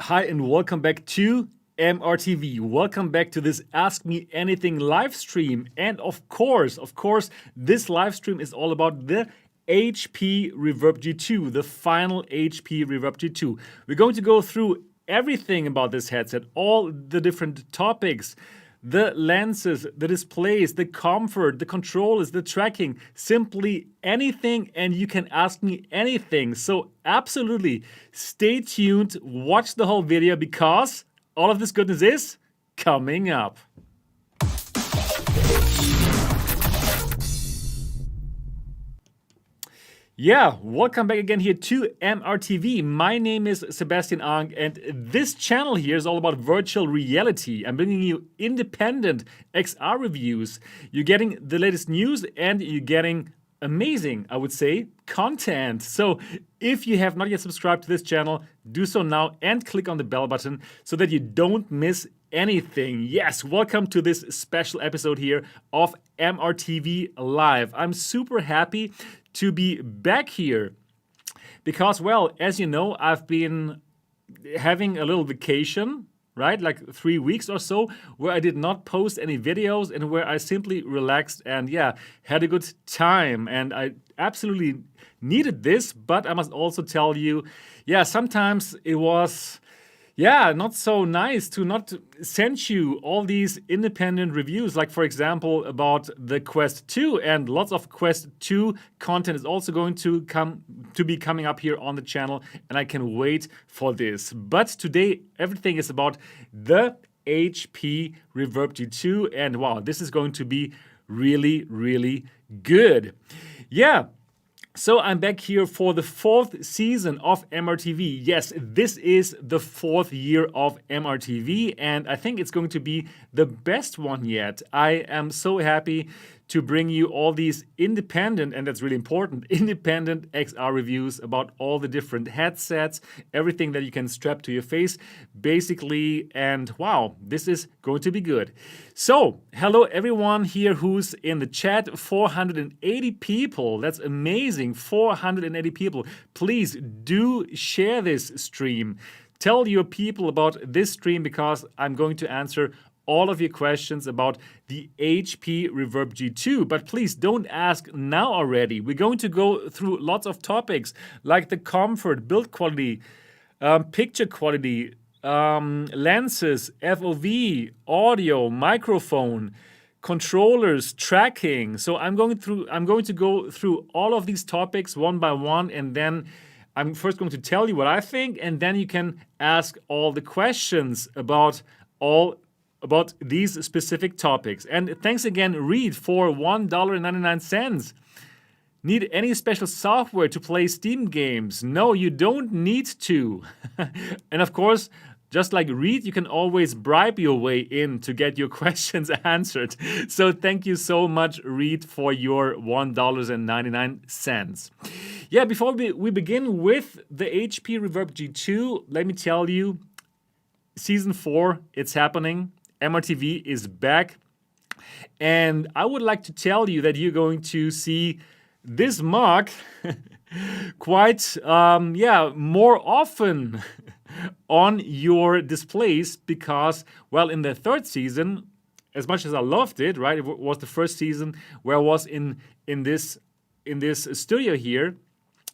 Hi, and welcome back to MRTV. Welcome back to this Ask Me Anything live stream. And of course, this live stream is all about the HP Reverb G2, the final HP Reverb G2. We're going to go through everything about this headset, all the different topics, the lenses, the displays, the comfort, the controllers, the tracking, simply anything, and you can ask me anything. So absolutely stay tuned, watch the whole video because all of this goodness is coming up. Yeah, welcome back again here to MRTV. My name is Sebastian Ang, and this channel here is all about virtual reality. I'm bringing you independent XR reviews. You're getting the latest news, and you're getting amazing, I would say, content. So if you have not yet subscribed to this channel, do so now and click on the bell button so that you don't miss anything. Yes, welcome to this special episode here of MRTV Live. I'm super happy to be back here because, well, as you know, I've been having a little vacation, right? Like 3 weeks or so, where I did not post any videos and where I simply relaxed and, yeah, had a good time. And I absolutely needed this, but I must also tell you, yeah, sometimes it was, yeah, not so nice to not send you all these independent reviews, like for example about the Quest 2, and lots of Quest 2 content is also going to be coming up here on the channel, and I can wait for this. But today everything is about the HP Reverb G2, and wow, this is going to be really, really good. Yeah. So I'm back here for the 4th season of MRTV. Yes, this is the 4th year of MRTV, and I think it's going to be the best one yet. I am so happy to bring you all these independent, and that's really important, independent XR reviews about all the different headsets, everything that you can strap to your face, basically, and wow, this is going to be good. So, hello everyone here who's in the chat, 480 people, that's amazing, 480 people. Please do share this stream. Tell your people about this stream because I'm going to answer all of your questions about the HP Reverb G2, but please don't ask now already. We're going to go through lots of topics like the comfort, build quality, picture quality, lenses, FOV, audio, microphone, controllers, tracking. So I'm going to go through all of these topics one by one, and then I'm first going to tell you what I think, and then you can ask all the questions about these specific topics. And thanks again, Reed, for $1.99. Need any special software to play Steam games? No, you don't need to. And of course, just like Reed, you can always bribe your way in to get your questions answered. So thank you so much, Reed, for your $1.99. Yeah, before we begin with the HP Reverb G2, let me tell you, Season 4, it's happening. MRTV is back. And I would like to tell you that you're going to see this mug quite, more often on your displays because, well, in the 3rd season, as much as I loved it, right, it was the first season where I was in this studio here.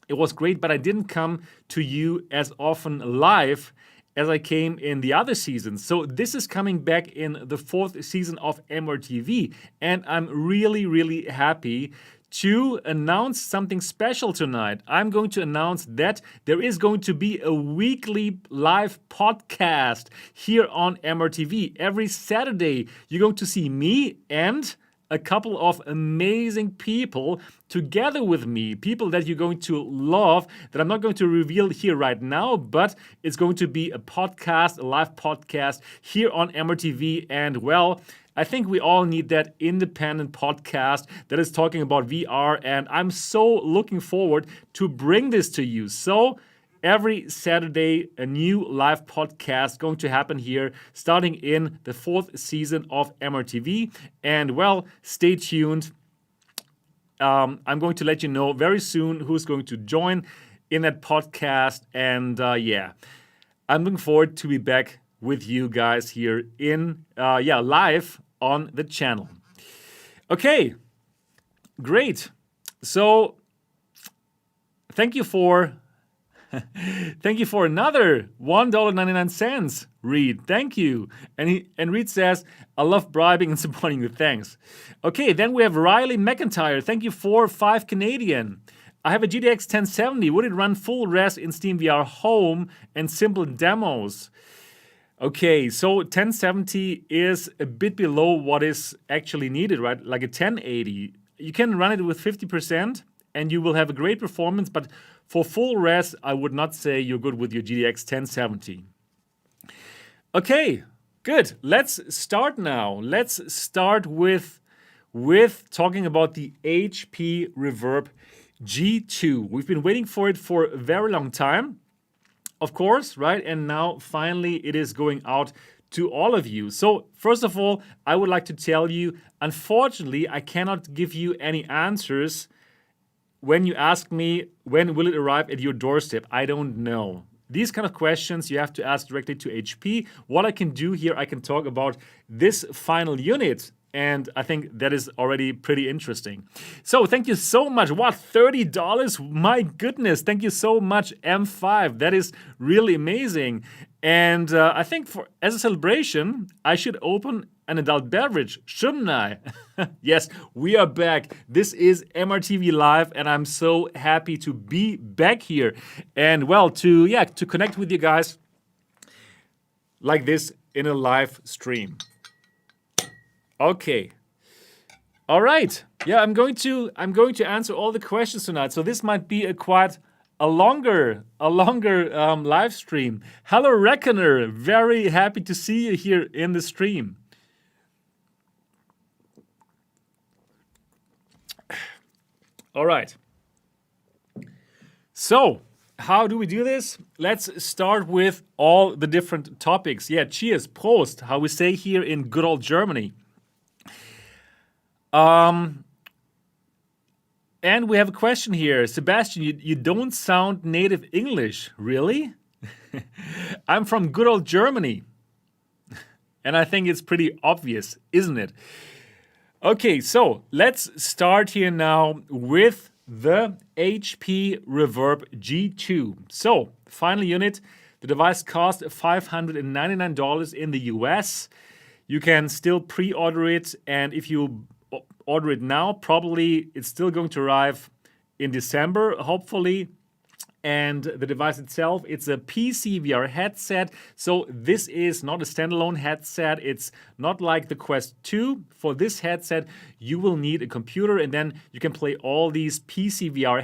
It was great, but I didn't come to you as often live as I came in the other seasons. So this is coming back in the 4th season of MRTV, and I'm really, really happy to announce something special tonight. I'm going to announce that there is going to be a weekly live podcast here on MRTV. Every Saturday, you're going to see me and a couple of amazing people together with me, people that you're going to love, that I'm not going to reveal here right now, but it's going to be a podcast, a live podcast here on MRTV. And well, I think we all need that independent podcast that is talking about VR, and I'm so looking forward to bring this to you. So every Saturday, a new live podcast going to happen here, starting in the 4th season of MRTV. And well, stay tuned. I'm going to let you know very soon who's going to join in that podcast. And yeah, I'm looking forward to be back with you guys here in, live on the channel. Okay, great. So thank you for another $1.99, Reed. Thank you. And Reed says, I love bribing and supporting you. Thanks. Okay, then we have Riley McIntyre. Thank you for 5 Canadian. I have a GTX 1070. Would it run full res in SteamVR Home and simple demos? Okay, so 1070 is a bit below what is actually needed, right? Like a 1080. You can run it with 50% and you will have a great performance, but for full res, I would not say you're good with your GTX 1070. Okay, good. Let's start now. Let's start with talking about the HP Reverb G2. We've been waiting for it for a very long time, of course, right? And now finally it is going out to all of you. So first of all, I would like to tell you, unfortunately, I cannot give you any answers when you ask me, when will it arrive at your doorstep? I don't know. These kind of questions you have to ask directly to HP. What I can do here, I can talk about this final unit. And I think that is already pretty interesting. So thank you so much. What, $30? My goodness, thank you so much, M5. That is really amazing. And I think as a celebration, I should open an adult beverage, shouldn't I? Yes, we are back. This is MRTV Live, and I'm so happy to be back here. And well, to connect with you guys like this in a live stream. Okay. All right. Yeah, I'm going to answer all the questions tonight. So this might be a longer live stream. Hello, Reckoner. Very happy to see you here in the stream. All right. So, how do we do this? Let's start with all the different topics. Yeah, cheers, Prost, how we say here in good old Germany. And we have a question here. Sebastian, you don't sound native English. Really? I'm from good old Germany. And I think it's pretty obvious, isn't it? Okay, so let's start here now with the HP Reverb G2. So, final unit. The device cost $599 in the US. You can still pre-order it, and if you order it now, probably it's still going to arrive in December, hopefully. And the device itself, it's a PCVR headset. So this is not a standalone headset. It's not like the Quest 2. For this headset, you will need a computer, and then you can play all these PCVR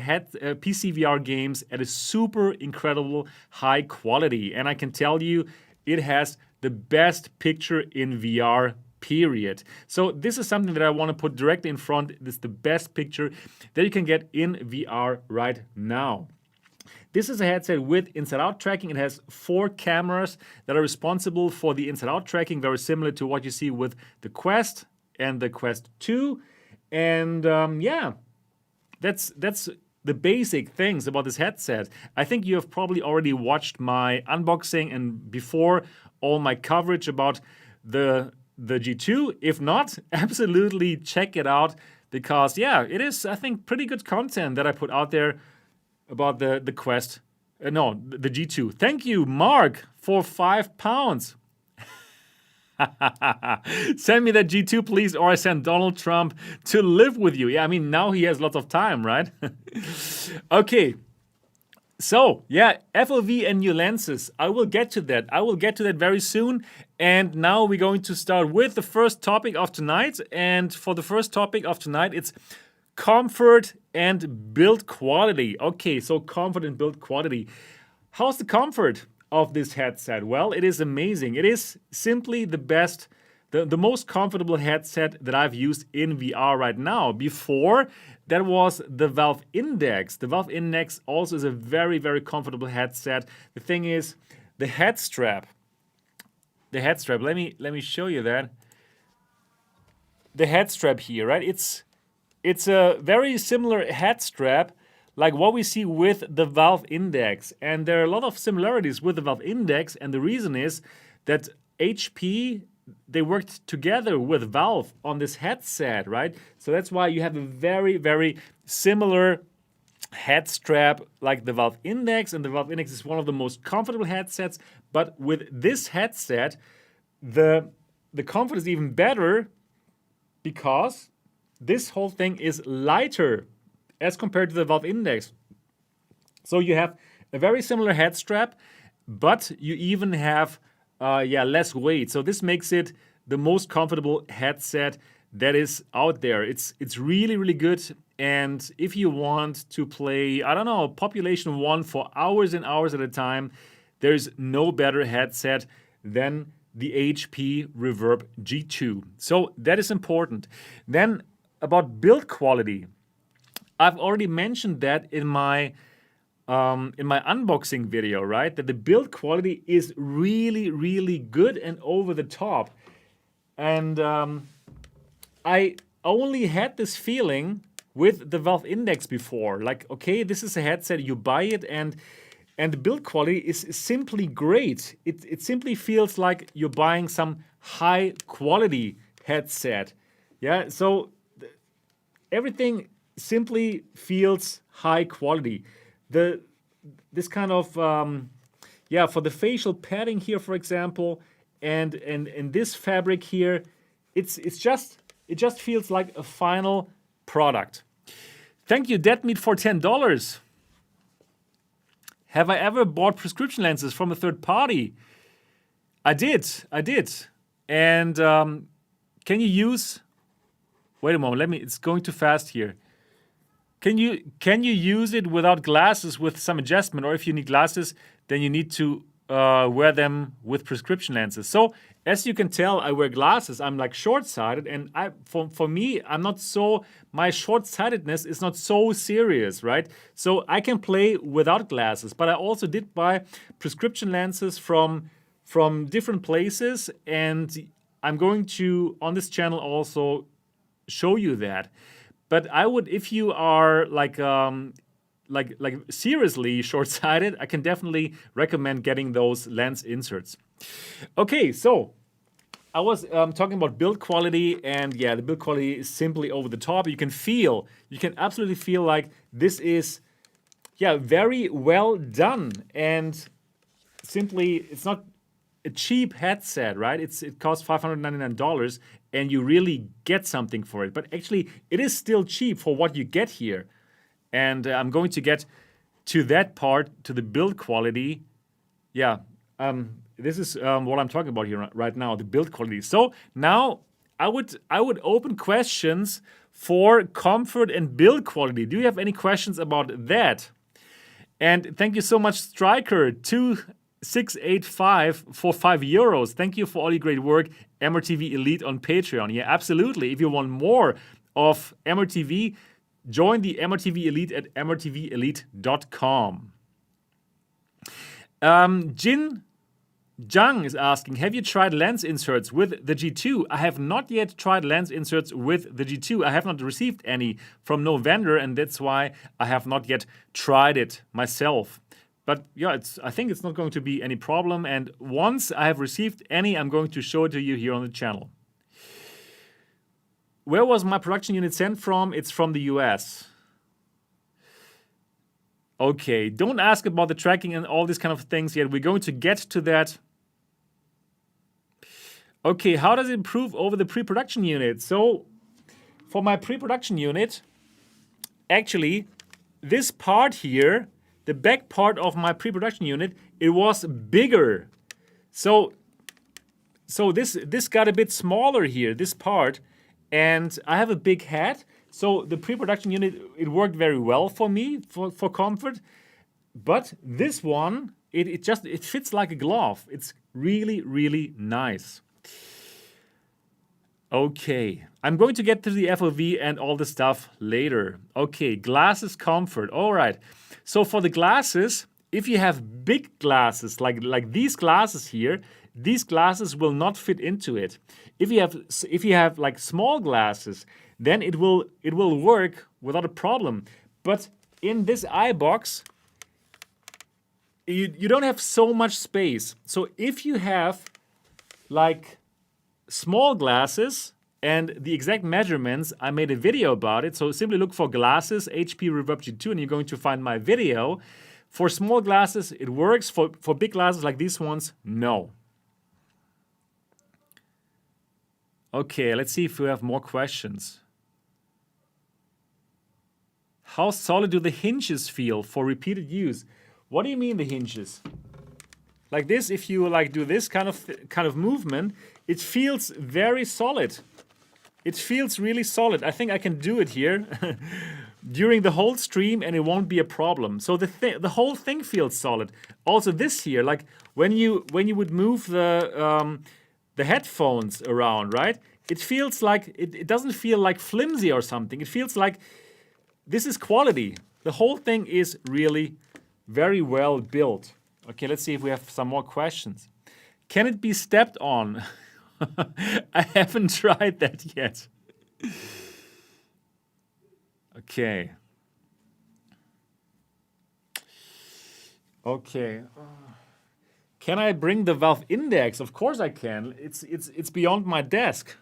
games at a super incredible high quality. And I can tell you, it has the best picture in VR, period. So this is something that I want to put directly in front. This is the best picture that you can get in VR right now. This is a headset with inside-out tracking. It has 4 cameras that are responsible for the inside-out tracking, very similar to what you see with the Quest and the Quest 2. And that's the basic things about this headset. I think you have probably already watched my unboxing and before all my coverage about the G2. If not, absolutely check it out because, it is, I think, pretty good content that I put out there about the Quest. The G2. Thank you, Mark, for £5. Send me that G2, please, or I send Donald Trump to live with you. Yeah, I mean, now he has lots of time, right? Okay. So, FOV and new lenses. I will get to that. Very soon. And now we're going to start with the first topic of tonight. And for the first topic of tonight, it's comfort and build quality. Okay, so comfort and build quality. How's the comfort of this headset? Well, it is amazing. It is simply the best, the most comfortable headset that I've used in VR right now. Before, that was the Valve Index. The Valve Index also is a very, very comfortable headset. The thing is, the head strap. Let me show you that. The head strap here, right? It's a very similar head strap like what we see with the Valve Index. And there are a lot of similarities with the Valve Index, and the reason is that HP, they worked together with Valve on this headset, right? So that's why you have a very, very similar head strap like the Valve Index, and the Valve Index is one of the most comfortable headsets. But with this headset, the comfort is even better because this whole thing is lighter as compared to the Valve Index. So you have a very similar head strap, but you even have less weight. So this makes it the most comfortable headset that is out there. It's really, really good. And if you want to play, I don't know, Population 1 for hours and hours at a time, there's no better headset than the HP Reverb G2. So that is important. Then about build quality. I've already mentioned that in my unboxing video, right? That the build quality is really, really good and over the top. And I only had this feeling with the Valve Index before. Like, okay, this is a headset, you buy it, and the build quality is simply great. It simply feels like you're buying some high quality headset. Yeah, so everything simply feels high quality. This kind of for the facial padding here, for example, and this fabric here, it just feels like a final product. Thank you, Deadmeat, for $10. Have I ever bought prescription lenses from a third party? I did. And can you use? Wait a moment. It's going too fast here. Can you use it without glasses with some adjustment, or if you need glasses, then you need to wear them with prescription lenses? So as you can tell, I wear glasses. I'm like short-sighted, and for me, my short-sightedness is not so serious, right? So I can play without glasses, but I also did buy prescription lenses from different places, and I'm going to, on this channel, also show you that. But I would, if you are like seriously short-sighted, I can definitely recommend getting those lens inserts. Okay, so I was talking about build quality, and yeah, the build quality is simply over the top. You can absolutely feel like this is, very well done, and simply, it's not a cheap headset, right? It costs $599, and you really get something for it. But actually, it is still cheap for what you get here. And I'm going to get to that part, to the build quality. Yeah, this is what I'm talking about here right now, the build quality. So now I would open questions for comfort and build quality. Do you have any questions about that? And thank you so much, Striker, 2685 for €5. Thank you for all your great work, MRTV Elite on Patreon. Yeah, absolutely. If you want more of MRTV, join the MRTV Elite at mrtvelite.com. Jin Zhang is asking, have you tried lens inserts with the G2? I have not yet tried lens inserts with the G2. I have not received any from no vendor, and that's why I have not yet tried it myself. But yeah, I think it's not going to be any problem. And once I have received any, I'm going to show it to you here on the channel. Where was my production unit sent from? It's from the US. Okay, don't ask about the tracking and all these kind of things yet. We're going to get to that. Okay, how does it improve over the pre-production unit? So for my pre-production unit, actually, this part here, the back part of my pre-production unit, it was bigger. So this got a bit smaller here, this part, and I have a big head. So the pre-production unit, it worked very well for me, for comfort. But this one, it fits like a glove. It's really, really nice. Okay, I'm going to get to the FOV and all the stuff later. Okay, glasses comfort. All right. So for the glasses, if you have big glasses, like these glasses here, these glasses will not fit into it. If you have like small glasses, then it will work without a problem. But in this eye box, you don't have so much space. So if you have like small glasses and the exact measurements, I made a video about it. So simply look for glasses, HP Reverb G2, and you're going to find my video. For small glasses, it works. For big glasses like these ones, no. Okay, let's see if we have more questions. How solid do the hinges feel for repeated use? What do you mean the hinges? Like this, if you like do this kind of movement, it feels very solid. It feels really solid. I think I can do it here during the whole stream and it won't be a problem. So the whole thing feels solid. Also this here, like when you would move the headphones around, right? It feels like, it doesn't feel like flimsy or something. It feels like this is quality. The whole thing is really very well built. Okay, let's see if we have some more questions. Can it be stepped on? I haven't tried that yet. Okay. Okay. Can I bring the valve index? Of course I can. It's beyond my desk.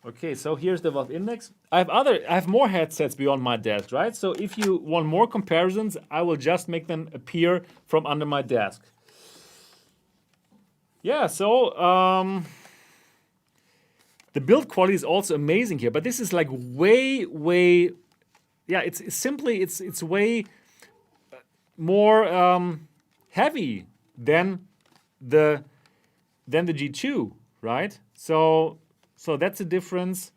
Okay, so here's the valve index. I have more headsets beyond my desk, right? So if you want more comparisons, I will just make them appear from under my desk. Yeah, so the build quality is also amazing here, but this is like way, yeah, it's way more heavy than the G2, right? So that's a difference.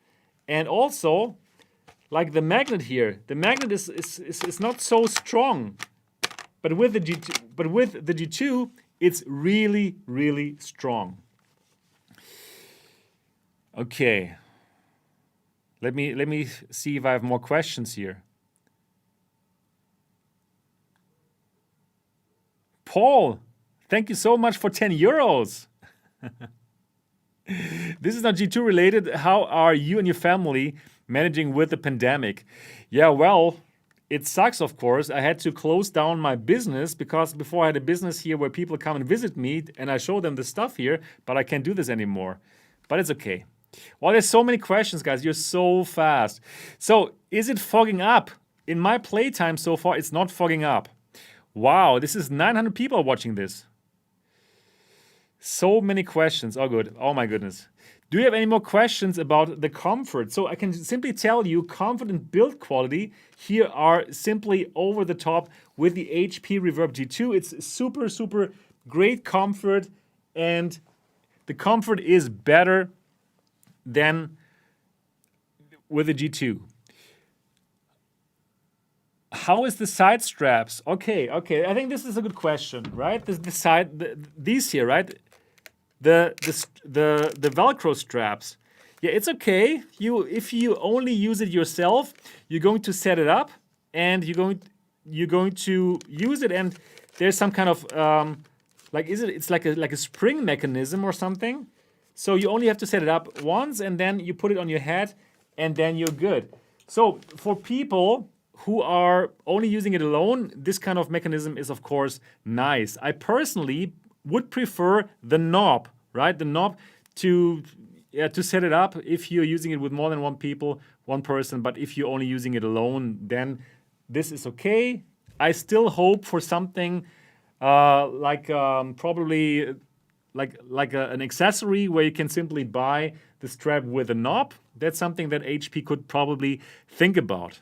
And also, like the magnet here, the magnet is not so strong. But with the G2, it's really, really strong. Okay. Let me see if I have more questions here. Paul, thank you so much for 10 euros. This is not G2 related. How are you and your family managing with the pandemic? Yeah, well, it sucks, of course. I had to close down my business because before I had a business here where people come and visit me and I show them the stuff here, but I can't do this anymore. But it's okay. Well, there's so many questions, guys. You're so fast. So, is it fogging up? In my playtime so far, it's not fogging up. Wow, this is 900 people watching this. So many questions. Oh, good. Oh, my goodness. Do you have any more questions about the comfort? So I can simply tell you comfort and build quality here are simply over the top with the HP Reverb G2. It's super, super great comfort, and the comfort is better than with the G2. How is the side straps? Okay. I think this is a good question, right? These here, right? The Velcro straps. Yeah, it's okay. If you only use it yourself, you're going to set it up and you're going to use it, and there's some kind of it's like a spring mechanism or something. So you only have to set it up once and then you put it on your head and then you're good. So for people who are only using it alone, this kind of mechanism is of course nice. I personally would prefer the knob, right? The knob to set it up if you're using it with more than one person. But if you're only using it alone, then this is okay. I still hope for something probably an accessory where you can simply buy the strap with a knob. That's something that HP could probably think about.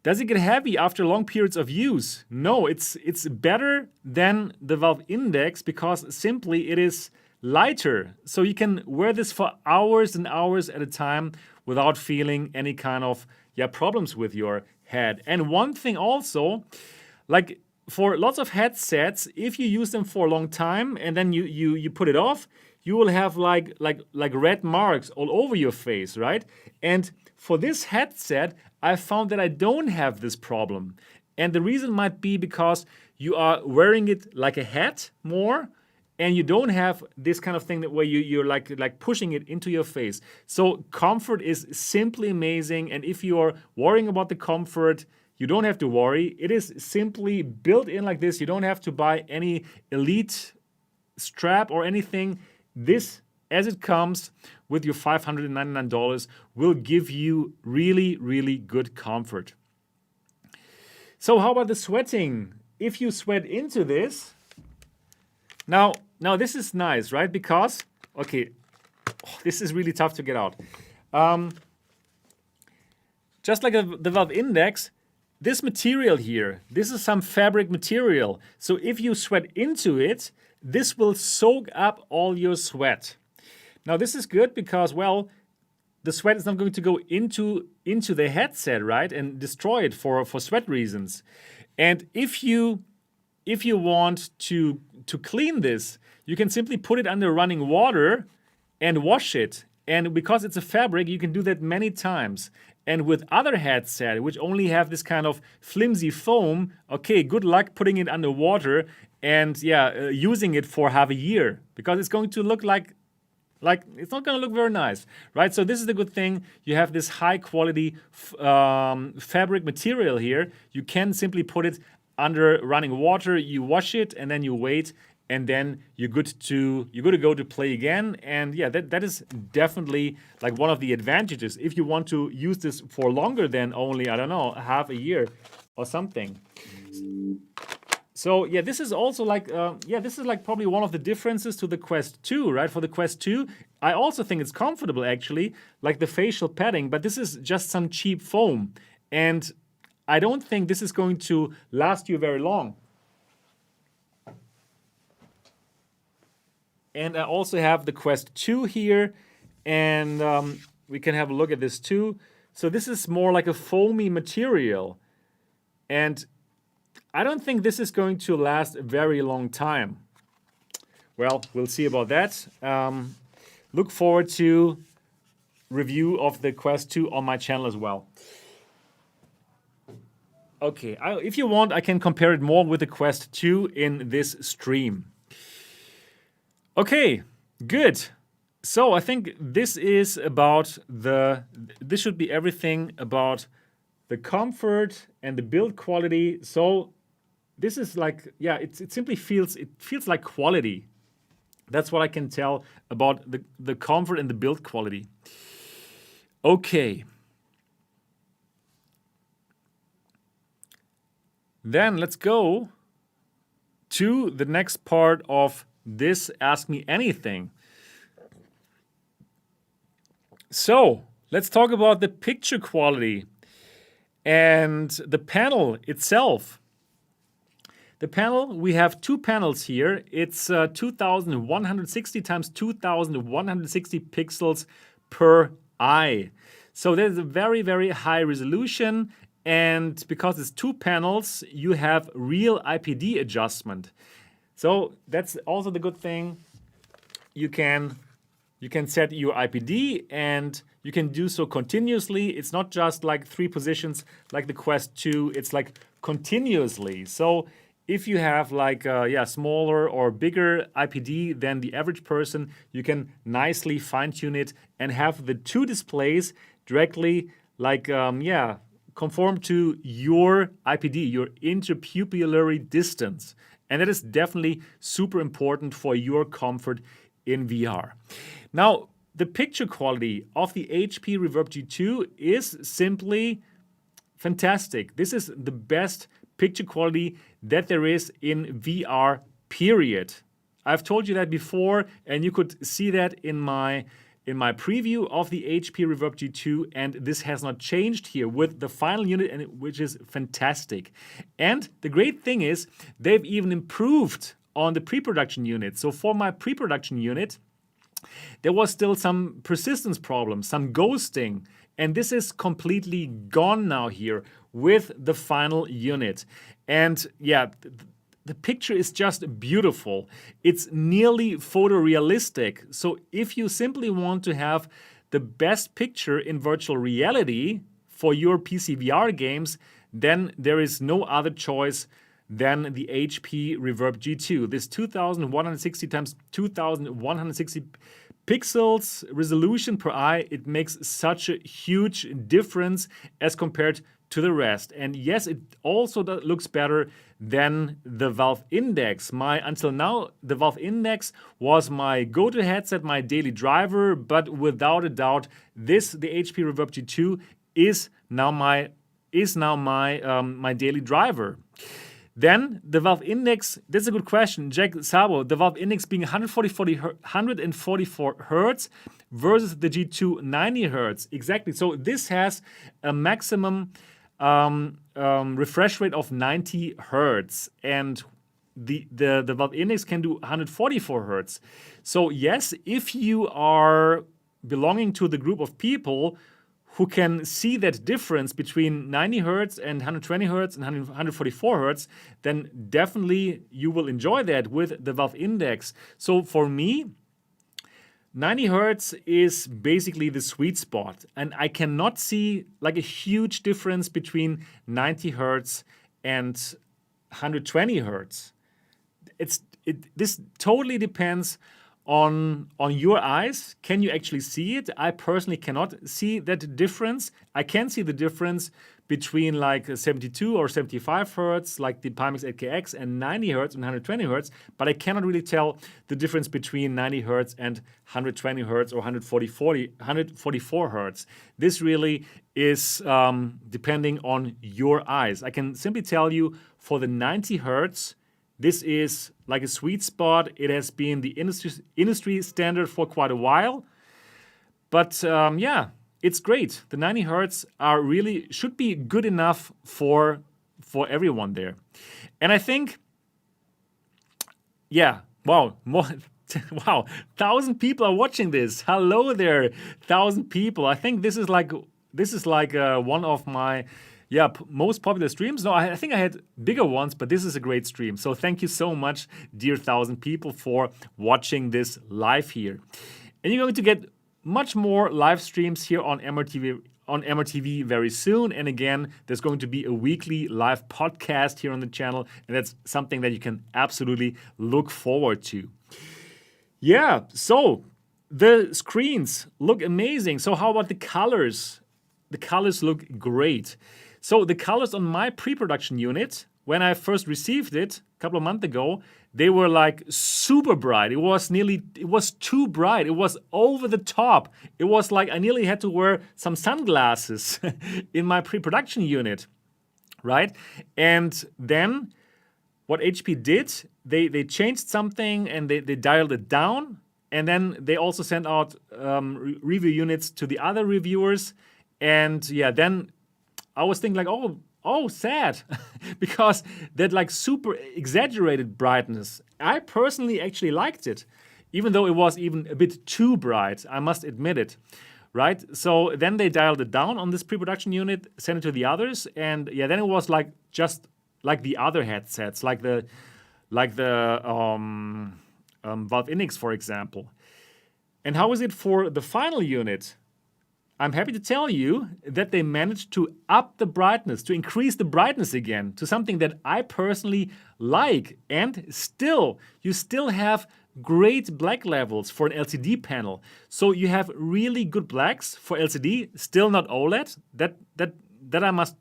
Does it get heavy after long periods of use? No, it's better than the valve index because simply it is lighter. So you can wear this for hours and hours at a time without feeling any kind of problems with your head. And one thing also, like for lots of headsets, if you use them for a long time and then you put it off, you will have like red marks all over your face, right? And for this headset, I found that I don't have this problem. And the reason might be because you are wearing it like a hat more, and you don't have this kind of thing that where you're like pushing it into your face. So comfort is simply amazing, and if you're worrying about the comfort, you don't have to worry. It is simply built in like this. You don't have to buy any elite strap or anything. This, as it comes with your $599, will give you really, really good comfort. So how about the sweating? If you sweat into this, now this is nice, right? Because, okay, this is really tough to get out. Just like the Valve Index, this material here, this is some fabric material. So if you sweat into it, this will soak up all your sweat. Now this is good because, well, the sweat is not going to go into the headset, right, and destroy it for sweat reasons. And if you want to clean this, you can simply put it under running water and wash it. And because it's a fabric, you can do that many times. And with other headsets, which only have this kind of flimsy foam, okay, good luck putting it under water and using it for half a year, because it's going to look like it's not going to look very nice, right? So this is the good thing. You have this high quality fabric material here. You can simply put it under running water, you wash it, and then you wait, and then you're good to go to play again. And yeah, that is definitely like one of the advantages if you want to use this for longer than only, I don't know, half a year or something. So yeah, this is also like, this is like probably one of the differences to the Quest 2, right? For the Quest 2, I also think it's comfortable actually, like the facial padding, but this is just some cheap foam. And I don't think this is going to last you very long. And I also have the Quest 2 here, and we can have a look at this too. So this is more like a foamy material. And I don't think this is going to last a very long time. Well, we'll see about that. Look forward to review of the Quest 2 on my channel as well. Okay, if you want, I can compare it more with the Quest 2 in this stream. Okay, good. So I think this is about this should be everything about the comfort and the build quality. So this is like, yeah, it simply feels like quality. That's what I can tell about the comfort and the build quality. Okay. Then let's go to the next part of this Ask Me Anything. So let's talk about the picture quality and the panel itself. The panel, we have two panels here. It's 2160 times 2160 pixels per eye. So there's a very, very high resolution. And because it's two panels, you have real IPD adjustment. So that's also the good thing. You can set your IPD and you can do so continuously. It's not just like 3 positions like the Quest 2. It's like continuously. So if you have like smaller or bigger IPD than the average person, you can nicely fine-tune it and have the 2 displays directly like conform to your IPD, your interpupillary distance. And that is definitely super important for your comfort in VR. Now, the picture quality of the HP Reverb G2 is simply fantastic. This is the best picture quality that there is in VR, period. I've told you that before, and you could see that in my preview of the HP Reverb G2, and this has not changed here with the final unit, which is fantastic. And the great thing is they've even improved on the pre-production unit. So for my pre-production unit, there was still some persistence problems, some ghosting, and this is completely gone now here with the final unit. And yeah, the picture is just beautiful. It's nearly photorealistic. So if you simply want to have the best picture in virtual reality for your PCVR games, then there is no other choice than the HP Reverb G2. This 2160 times 2160 pixels resolution per eye, it makes such a huge difference as compared to the rest. And yes, it also looks better than the Valve Index. Until now, the Valve Index was my go-to headset, my daily driver, but without a doubt, the HP Reverb G2 is now my daily driver. Then the Valve Index, that's a good question. Jack Sabo, the Valve Index being 144 hertz versus the G2 90 hertz. Exactly. So this has a maximum refresh rate of 90 hertz, and the Valve Index can do 144 hertz. So yes, if you are belonging to the group of people who can see that difference between 90 hertz and 120 hertz and 144 hertz, then definitely you will enjoy that with the Valve Index. So for me, 90 hertz is basically the sweet spot, and I cannot see like a huge difference between 90 hertz and 120 hertz. This totally depends on your eyes. Can you actually see it? I personally cannot see that difference. I can see the difference between like 72 or 75 hertz, like the Pimax 8KX, and 90 hertz and 120 hertz, but I cannot really tell the difference between 90 hertz and 120 hertz or 144 hertz. This really is depending on your eyes. I can simply tell you for the 90 hertz, this is like a sweet spot. It has been the industry standard for quite a while. But yeah, it's great. The 90 hertz should be good enough for everyone there. And I think, yeah, wow, wow, 1,000 people are watching this. Hello there, 1,000 people. I think this is like one of my most popular streams. No, I think I had bigger ones, but this is a great stream. So thank you so much, dear 1,000 people, for watching this live here. And you're going to get much more live streams here on MRTV very soon. And again, there's going to be a weekly live podcast here on the channel, and that's something that you can absolutely look forward to. Yeah, so the screens look amazing. So how about the colors? The colors look great. So the colors on my pre-production unit, when I first received it a couple of months ago, they were like super bright. It was too bright. It was over the top. It was like I nearly had to wear some sunglasses in my pre-production unit, right? And then what HP did, they changed something and they dialed it down. And then they also sent out review units to the other reviewers. And yeah, then I was thinking like, oh, sad, because that like super exaggerated brightness. I personally actually liked it, even though it was even a bit too bright, I must admit it, right? So then they dialed it down on this pre-production unit, sent it to the others, and yeah, then it was like just like the other headsets, like the Valve Index, for example. And how is it for the final unit? I'm happy to tell you that they managed to up the brightness, to increase the brightness again to something that I personally like. And you still have great black levels for an LCD panel. So you have really good blacks for LCD, still not OLED. That I must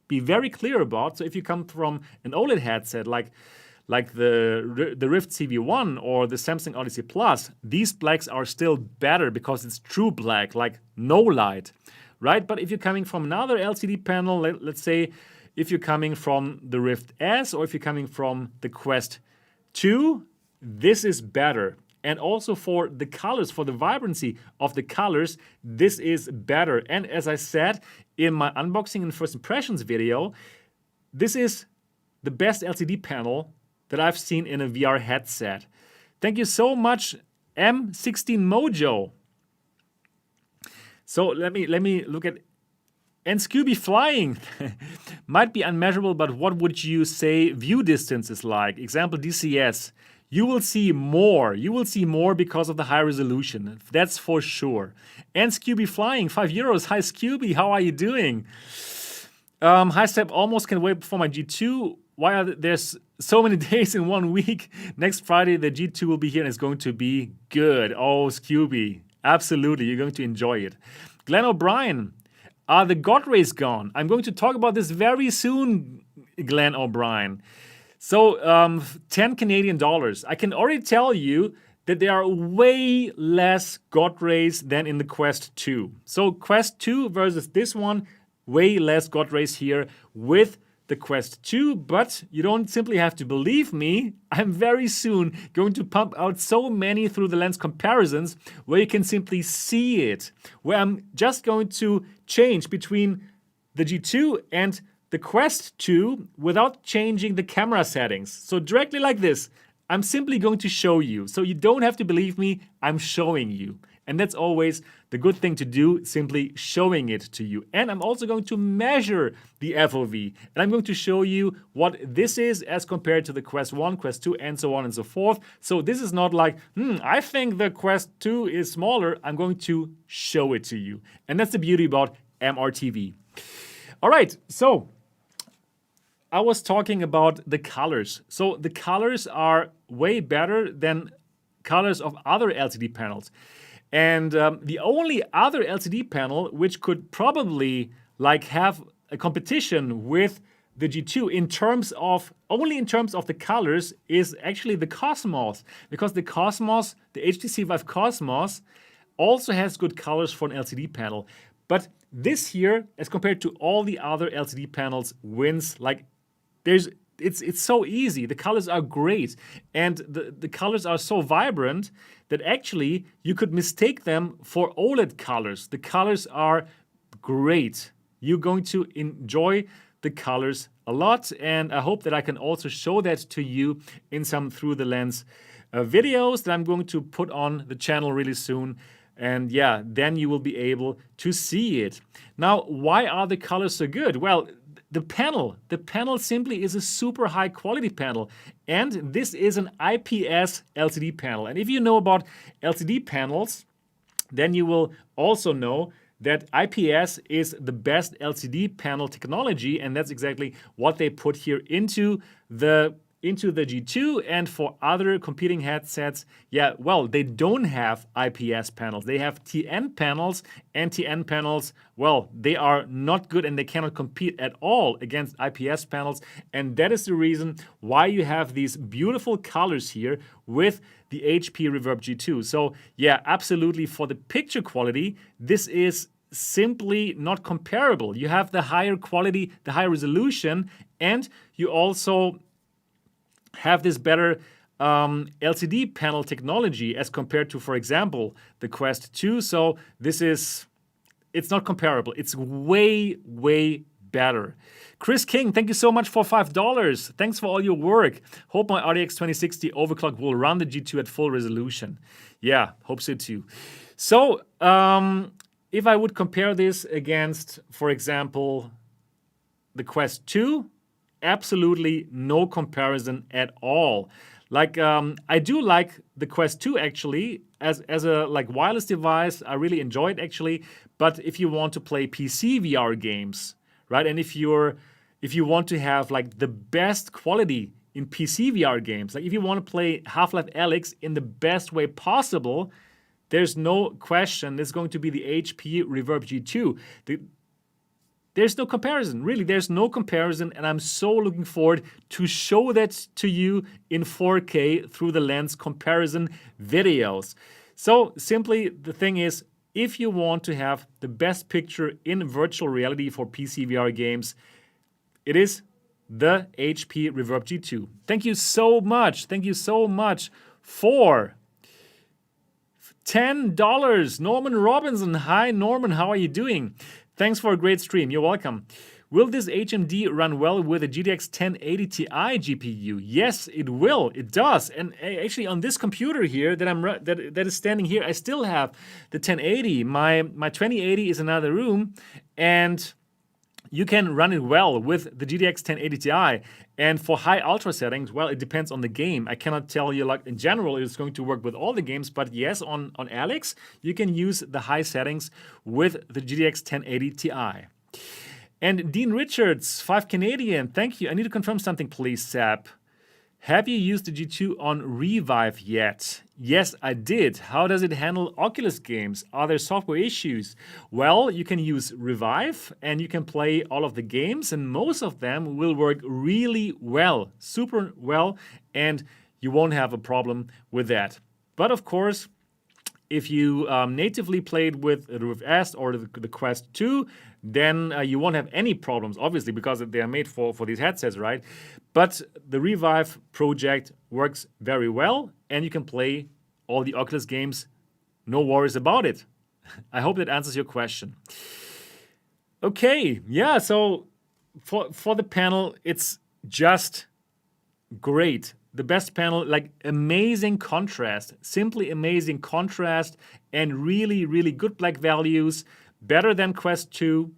be very clear about. So if you come from an OLED headset like the Rift CV1 or the Samsung Odyssey Plus, these blacks are still better because it's true black, like no light, right? But if you're coming from another LCD panel, let's say if you're coming from the Rift S or if you're coming from the Quest 2, this is better. And also for the colors, for the vibrancy of the colors, this is better. And as I said in my unboxing and first impressions video, this is the best LCD panel that I've seen in a VR headset. Thank you so much, M16 Mojo. So let me look at, and Scooby Flying might be unmeasurable, but what would you say view distance is like? Example DCS. You will see more. You will see more because of the high resolution. That's for sure. And Scooby Flying, €5. Hi Scooby, how are you doing? High Step almost can wait for my G2. why are there's so many days in 1 week? Next Friday, the G2 will be here and it's going to be good. Oh, Scooby. Absolutely. You're going to enjoy it. Glenn O'Brien, are the God rays gone? I'm going to talk about this very soon, Glenn O'Brien. So 10 Canadian dollars. I can already tell you that there are way less God rays than in the Quest 2. So Quest 2 versus this one, way less God rays here with the Quest 2, but you don't simply have to believe me. I'm very soon going to pump out so many through the lens comparisons where you can simply see it, where I'm just going to change between the G2 and the Quest 2 without changing the camera settings. So directly like this, I'm simply going to show you. So you don't have to believe me, I'm showing you. And that's always the good thing to do, simply showing it to you. And I'm also going to measure the FOV. And I'm going to show you what this is as compared to the Quest 1, Quest 2, and so on and so forth. So this is not like, I think the Quest 2 is smaller. I'm going to show it to you. And that's the beauty about MRTV. All right, so I was talking about the colors. So the colors are way better than colors of other LCD panels. And the only other LCD panel which could probably like have a competition with the G2 only in terms of the colors is actually the Cosmos, because the Cosmos, the HTC Vive Cosmos, also has good colors for an LCD panel. But this here, as compared to all the other LCD panels, wins. Like it's so easy. The colors are great, and the colors are so vibrant that actually you could mistake them for OLED colors. The colors are great. You're going to enjoy the colors a lot, and I hope that I can also show that to you in some Through the Lens videos that I'm going to put on the channel really soon. And yeah, then you will be able to see it. Now, why are the colors so good? Well, the panel simply is a super high quality panel, and this is an IPS LCD panel. And if you know about LCD panels, then you will also know that IPS is the best LCD panel technology, and that's exactly what they put here into the G2. And for other competing headsets, yeah, well, they don't have IPS panels. They have TN panels, and TN panels, well, they are not good and they cannot compete at all against IPS panels. And that is the reason why you have these beautiful colors here with the HP Reverb G2. So yeah, absolutely, for the picture quality, this is simply not comparable. You have the higher quality, the higher resolution, and you also have this better LCD panel technology as compared to, for example, the Quest 2. So it's not comparable. It's way, way better. Chris King, thank you so much for $5. Thanks for all your work. Hope my RTX 2060 overclock will run the G2 at full resolution. Yeah, hope so too. So if I would compare this against, for example, the Quest 2, absolutely no comparison at all. Like I do like the Quest 2 actually as a like wireless device. I really enjoy it actually. But if you want to play PCVR games, right, and if you want to have like the best quality in PCVR games, like if you want to play Half-Life Alyx in the best way possible, there's no question it's going to be the HP Reverb G2. There's no comparison, really. There's no comparison, and I'm so looking forward to show that to you in 4K through the lens comparison videos. So simply, the thing is, if you want to have the best picture in virtual reality for PCVR games, it is the HP Reverb G2. Thank you so much. Thank you so much for $10. Norman Robinson. Hi, Norman. How are you doing? Thanks for a great stream. You're welcome. Will this HMD run well with a GTX 1080 Ti GPU? Yes, it will. It does. And actually, on this computer here that is standing here, I still have the 1080. My 2080 is in another room, and you can run it well with the GTX 1080 Ti. And for high ultra settings, well, it depends on the game. I cannot tell you, like, in general, it's going to work with all the games. But yes, on Alyx, you can use the high settings with the GTX 1080 Ti. And Dean Richards, 5 Canadian, thank you. I need to confirm something, please, Sap. Have you used the G2 on Revive yet? Yes, I did. How does it handle Oculus games? Are there software issues? Well, you can use Revive and you can play all of the games, and most of them will work really well, super well, and you won't have a problem with that. But of course, if you natively played with the Rift S or the Quest 2, then you won't have any problems, obviously, because they are made for these headsets, right? But the Revive project works very well, and you can play all the Oculus games, no worries about it. I hope that answers your question. Okay, yeah, so for the panel, it's just great. The best panel, like amazing contrast, simply amazing contrast, and really, really good black values, better than Quest 2.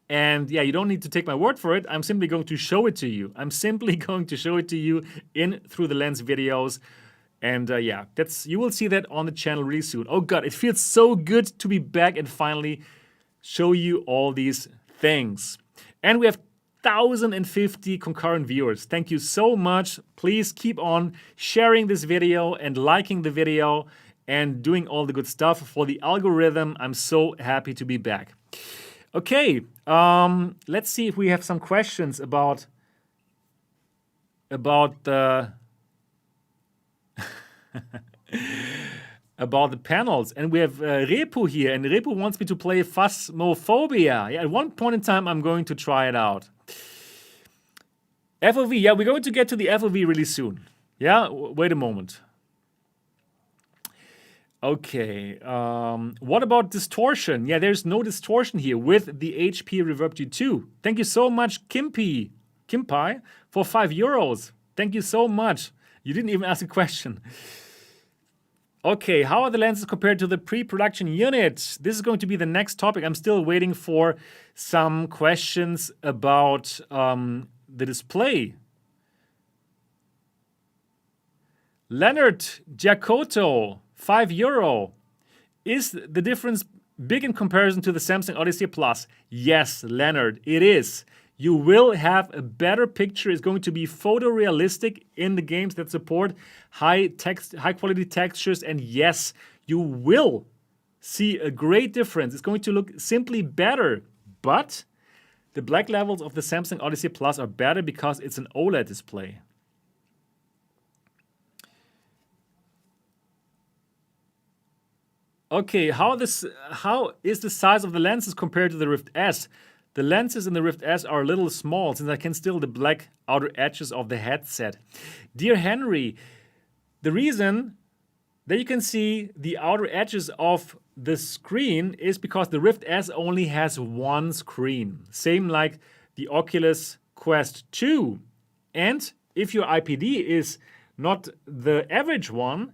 And yeah, you don't need to take my word for it. I'm simply going to show it to you. I'm simply going to show it to you in Through the Lens videos. And yeah, you will see that on the channel really soon. Oh God, it feels so good to be back and finally show you all these things. And we have 1,050 concurrent viewers. Thank you so much. Please keep on sharing this video and liking the video and doing all the good stuff for the algorithm. I'm so happy to be back. Okay, let's see if we have some questions about the about the panels. And we have Repu here, and Repu wants me to play Phasmophobia. Yeah, at one point in time, I'm going to try it out. FOV, yeah, we're going to get to the FOV really soon. Yeah, wait a moment. Okay, what about distortion? Yeah, there's no distortion here with the HP Reverb G2. Thank you so much, Kimpai, for €5. Thank you so much. You didn't even ask a question. Okay, how are the lenses compared to the pre-production unit? This is going to be the next topic. I'm still waiting for some questions about the display. Leonard Giacotto, €5. Is the difference big in comparison to the Samsung Odyssey Plus? Yes, Leonard, it is. You will have a better picture. It's going to be photorealistic in the games that support high quality textures. And yes, you will see a great difference. It's going to look simply better. But the black levels of the Samsung Odyssey Plus are better because it's an OLED display. Okay, how is the size of the lenses compared to the Rift S? The lenses in the Rift S are a little small since I can still the black outer edges of the headset. Dear Henry, the reason that you can see the outer edges of the screen is because the Rift S only has one screen. Same like the Oculus Quest 2. And if your IPD is not the average one,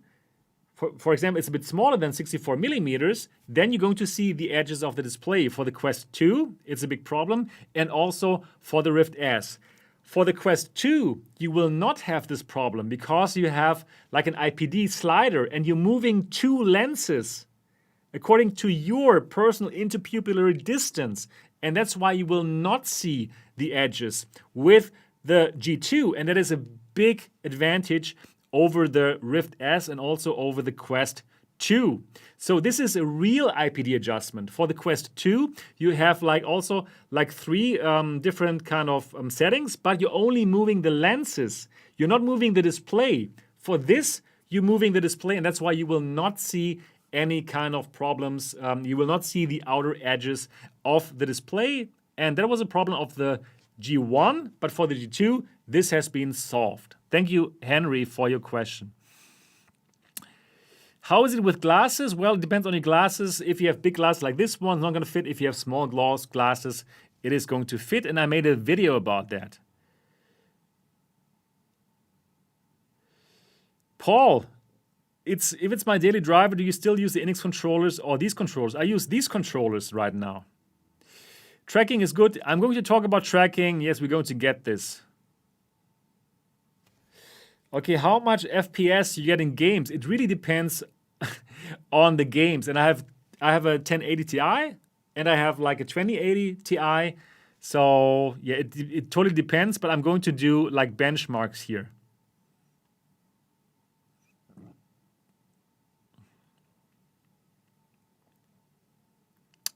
for example, it's a bit smaller than 64 millimeters, then you're going to see the edges of the display. For the Quest 2, it's a big problem, and also for the Rift S. For the Quest 2, you will not have this problem because you have like an IPD slider and you're moving two lenses according to your personal interpupillary distance. And that's why you will not see the edges with the G2. And that is a big advantage over the Rift S and also over the Quest 2. So this is a real IPD adjustment. For the Quest 2, you have also three different kind of settings, but you're only moving the lenses. You're not moving the display. For this, you're moving the display, and that's why you will not see any kind of problems. You will not see the outer edges of the display, and that was a problem of the G1, but for the G2, this has been solved. Thank you, Henry, for your question. How is it with glasses? Well, it depends on your glasses. If you have big glasses like this one, it's not going to fit. If you have small glasses, it is going to fit, and I made a video about that. Paul, if it's my daily driver, do you still use the Inix controllers or these controllers? I use these controllers right now. Tracking is good. I'm going to talk about tracking. Yes, we're going to get this. Okay, how much FPS you get in games? It really depends on the games. And I have a 1080 Ti and I have like a 2080 Ti. So yeah, it totally depends, but I'm going to do like benchmarks here.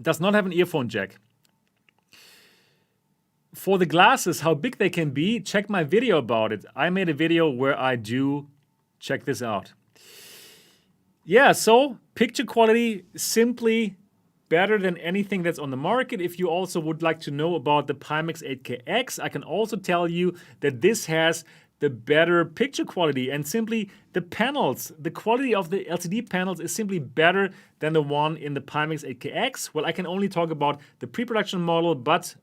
Does not have an earphone jack. For the glasses, how big they can be, check my video about it. I made a video where I do check this out. Yeah, so picture quality simply better than anything that's on the market. If you also would like to know about the Pimax 8KX, I can also tell you that this has the better picture quality, and simply the panels, the quality of the LCD panels is simply better than the one in the Pimax 8KX. Well, I can only talk about the pre-production model, but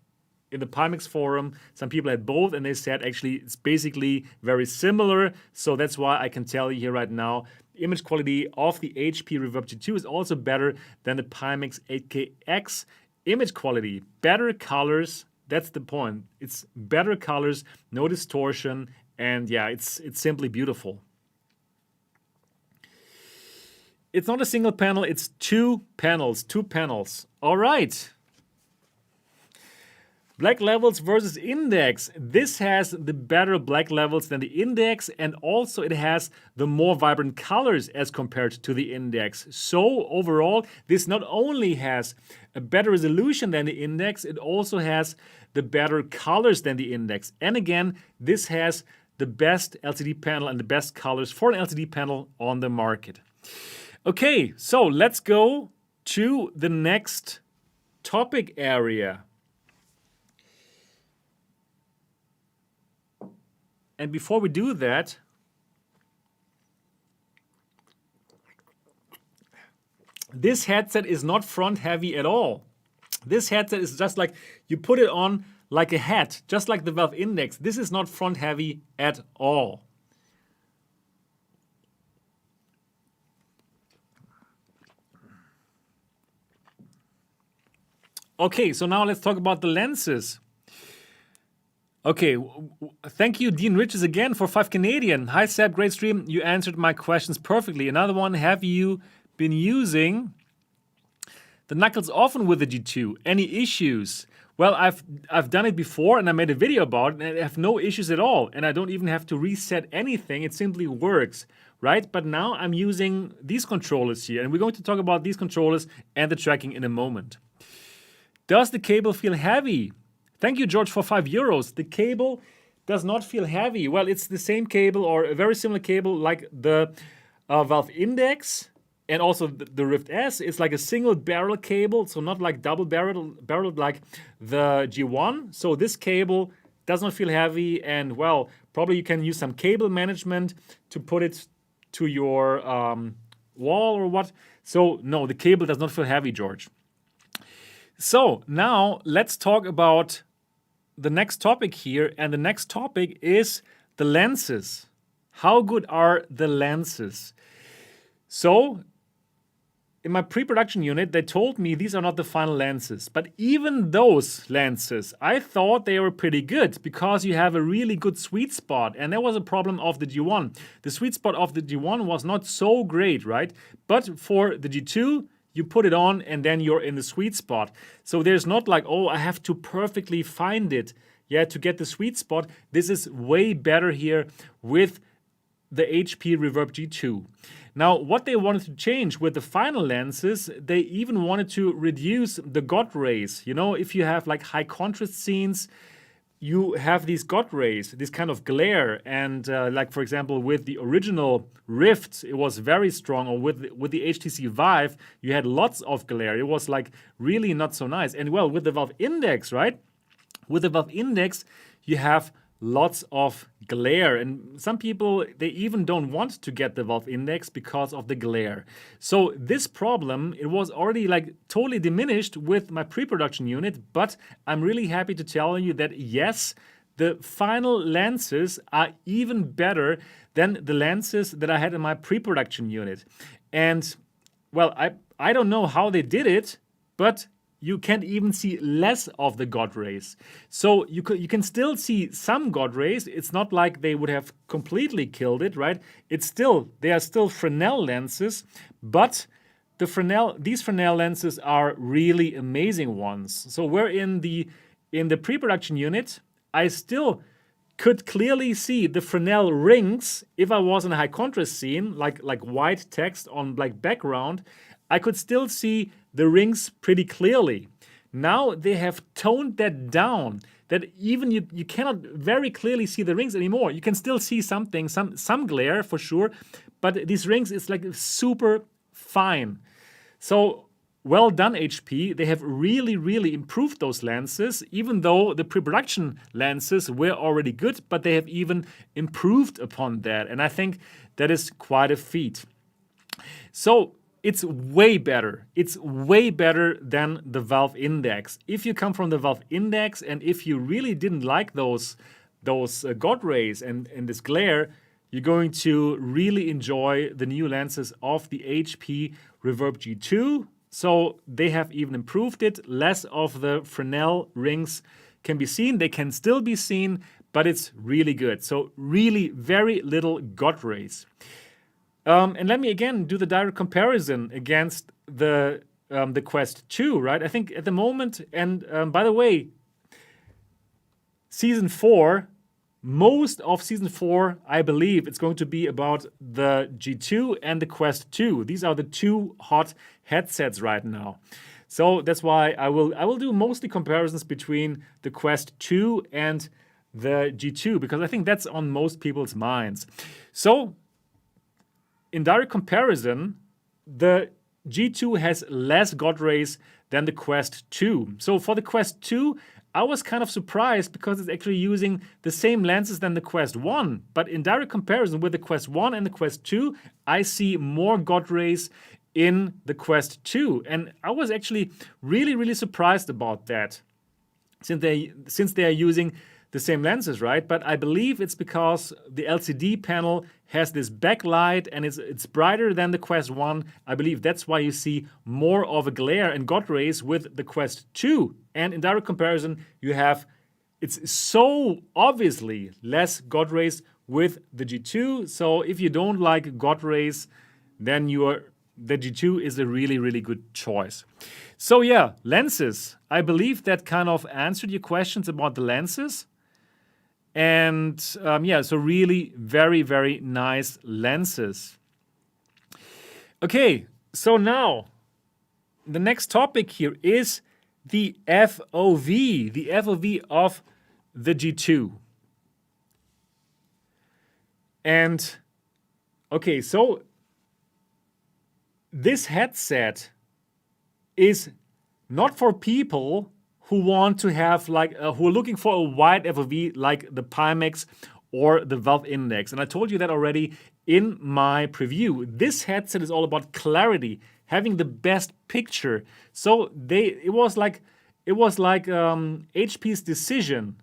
in the Pimax forum, some people had both, and they said actually it's basically very similar. So that's why I can tell you here right now, image quality of the HP Reverb G2 is also better than the Pimax 8KX. Image quality, better colors, that's the point. It's better colors, no distortion, and yeah, it's simply beautiful. It's not a single panel, it's two panels. All right. Black levels versus index. This has the better black levels than the index, and also it has the more vibrant colors as compared to the index. So overall, this not only has a better resolution than the index, it also has the better colors than the index. And again, this has the best LCD panel and the best colors for an LCD panel on the market. Okay, so let's go to the next topic area. And before we do that, this headset is not front heavy at all. This headset is just like, you put it on like a hat, just like the Valve Index. This is not front heavy at all. Okay, so now let's talk about the lenses. Okay, thank you, Dean Riches, again for 5 Canadian. Hi, Seb, great stream. You answered my questions perfectly. Another one, have you been using the knuckles often with the G2? Any issues? Well, I've done it before and I made a video about it and I have no issues at all. And I don't even have to reset anything. It simply works, right? But now I'm using these controllers here, and we're going to talk about these controllers and the tracking in a moment. Does the cable feel heavy? Thank you, George, for €5. The cable does not feel heavy. Well, it's the same cable or a very similar cable like the Valve Index and also the Rift S. It's like a single barrel cable, so not like double barreled like the G1. So this cable does not feel heavy, and well, probably you can use some cable management to put it to your wall or what. So no, the cable does not feel heavy, George. So now let's talk about the next topic here, and the next topic is the lenses. How good are the lenses? So in my pre-production unit, they told me these are not the final lenses, but even those lenses, I thought they were pretty good because you have a really good sweet spot, and that was a problem of the G1. The sweet spot of the G1 was not so great, right? But for the G2, you put it on and then you're in the sweet spot. So there's not like, oh, I have to perfectly find it, yeah, to get the sweet spot. This is way better here with the HP Reverb G2. Now, what they wanted to change with the final lenses, they even wanted to reduce the God rays. You know, if you have like high contrast scenes, you have these God rays, this kind of glare, and like for example with the original Rift, it was very strong, or with the HTC Vive, you had lots of glare. It was like really not so nice. And well, with the Valve Index, right? With the Valve Index, you have lots of glare, and some people, they even don't want to get the Valve Index because of the glare. So this problem, it was already like totally diminished with my pre-production unit, but I'm really happy to tell you that yes, the final lenses are even better than the lenses that I had in my pre-production unit. And well, I don't know how they did it, but you can't even see less of the God rays. So you can still see some God rays. It's not like they would have completely killed it, right? They are still Fresnel lenses, but these Fresnel lenses are really amazing ones. So where in the in the pre-production unit, I still could clearly see the Fresnel rings. If I was in a high contrast scene, like white text on black background, I could still see the rings pretty clearly. Now they have toned that down, that even you cannot very clearly see the rings anymore. You can still see something, some glare for sure, but these rings is like super fine. So well done, HP. They have really, really improved those lenses, even though the pre-production lenses were already good, but they have even improved upon that. And I think that is quite a feat. So it's way better. It's way better than the Valve Index. If you come from the Valve Index and if you really didn't like those God rays and this glare, you're going to really enjoy the new lenses of the HP Reverb G2. So they have even improved it. Less of the Fresnel rings can be seen. They can still be seen, but it's really good. So really very little God rays. And let me again do the direct comparison against the Quest 2, right? I think at the moment, and by the way, Season 4, most of Season 4, I believe it's going to be about the G2 and the Quest 2. These are the two hot headsets right now. So that's why I will do mostly comparisons between the Quest 2 and the G2, because I think that's on most people's minds. So in direct comparison, the G2 has less God rays than the Quest 2. So for the Quest 2, I was kind of surprised because it's actually using the same lenses than the Quest 1. But in direct comparison with the Quest 1 and the Quest 2, I see more God rays in the Quest 2. And I was actually really, really surprised about that, since they are using the same lenses, right? But I believe it's because the LCD panel has this backlight and it's brighter than the Quest 1. I believe that's why you see more of a glare and God rays with the Quest 2. And in direct comparison, it's so obviously less God rays with the G2. So if you don't like God rays, then the G2 is a really, really good choice. So yeah, lenses. I believe that kind of answered your questions about the lenses. And yeah, so really very, very nice lenses. Okay, so now the next topic here is the FOV of the G2. And okay, so this headset is not for people who want to have who are looking for a wide FOV like the Pimax or the Valve Index. And I told you that already in my preview. This headset is all about clarity, having the best picture. So it was like HP's decision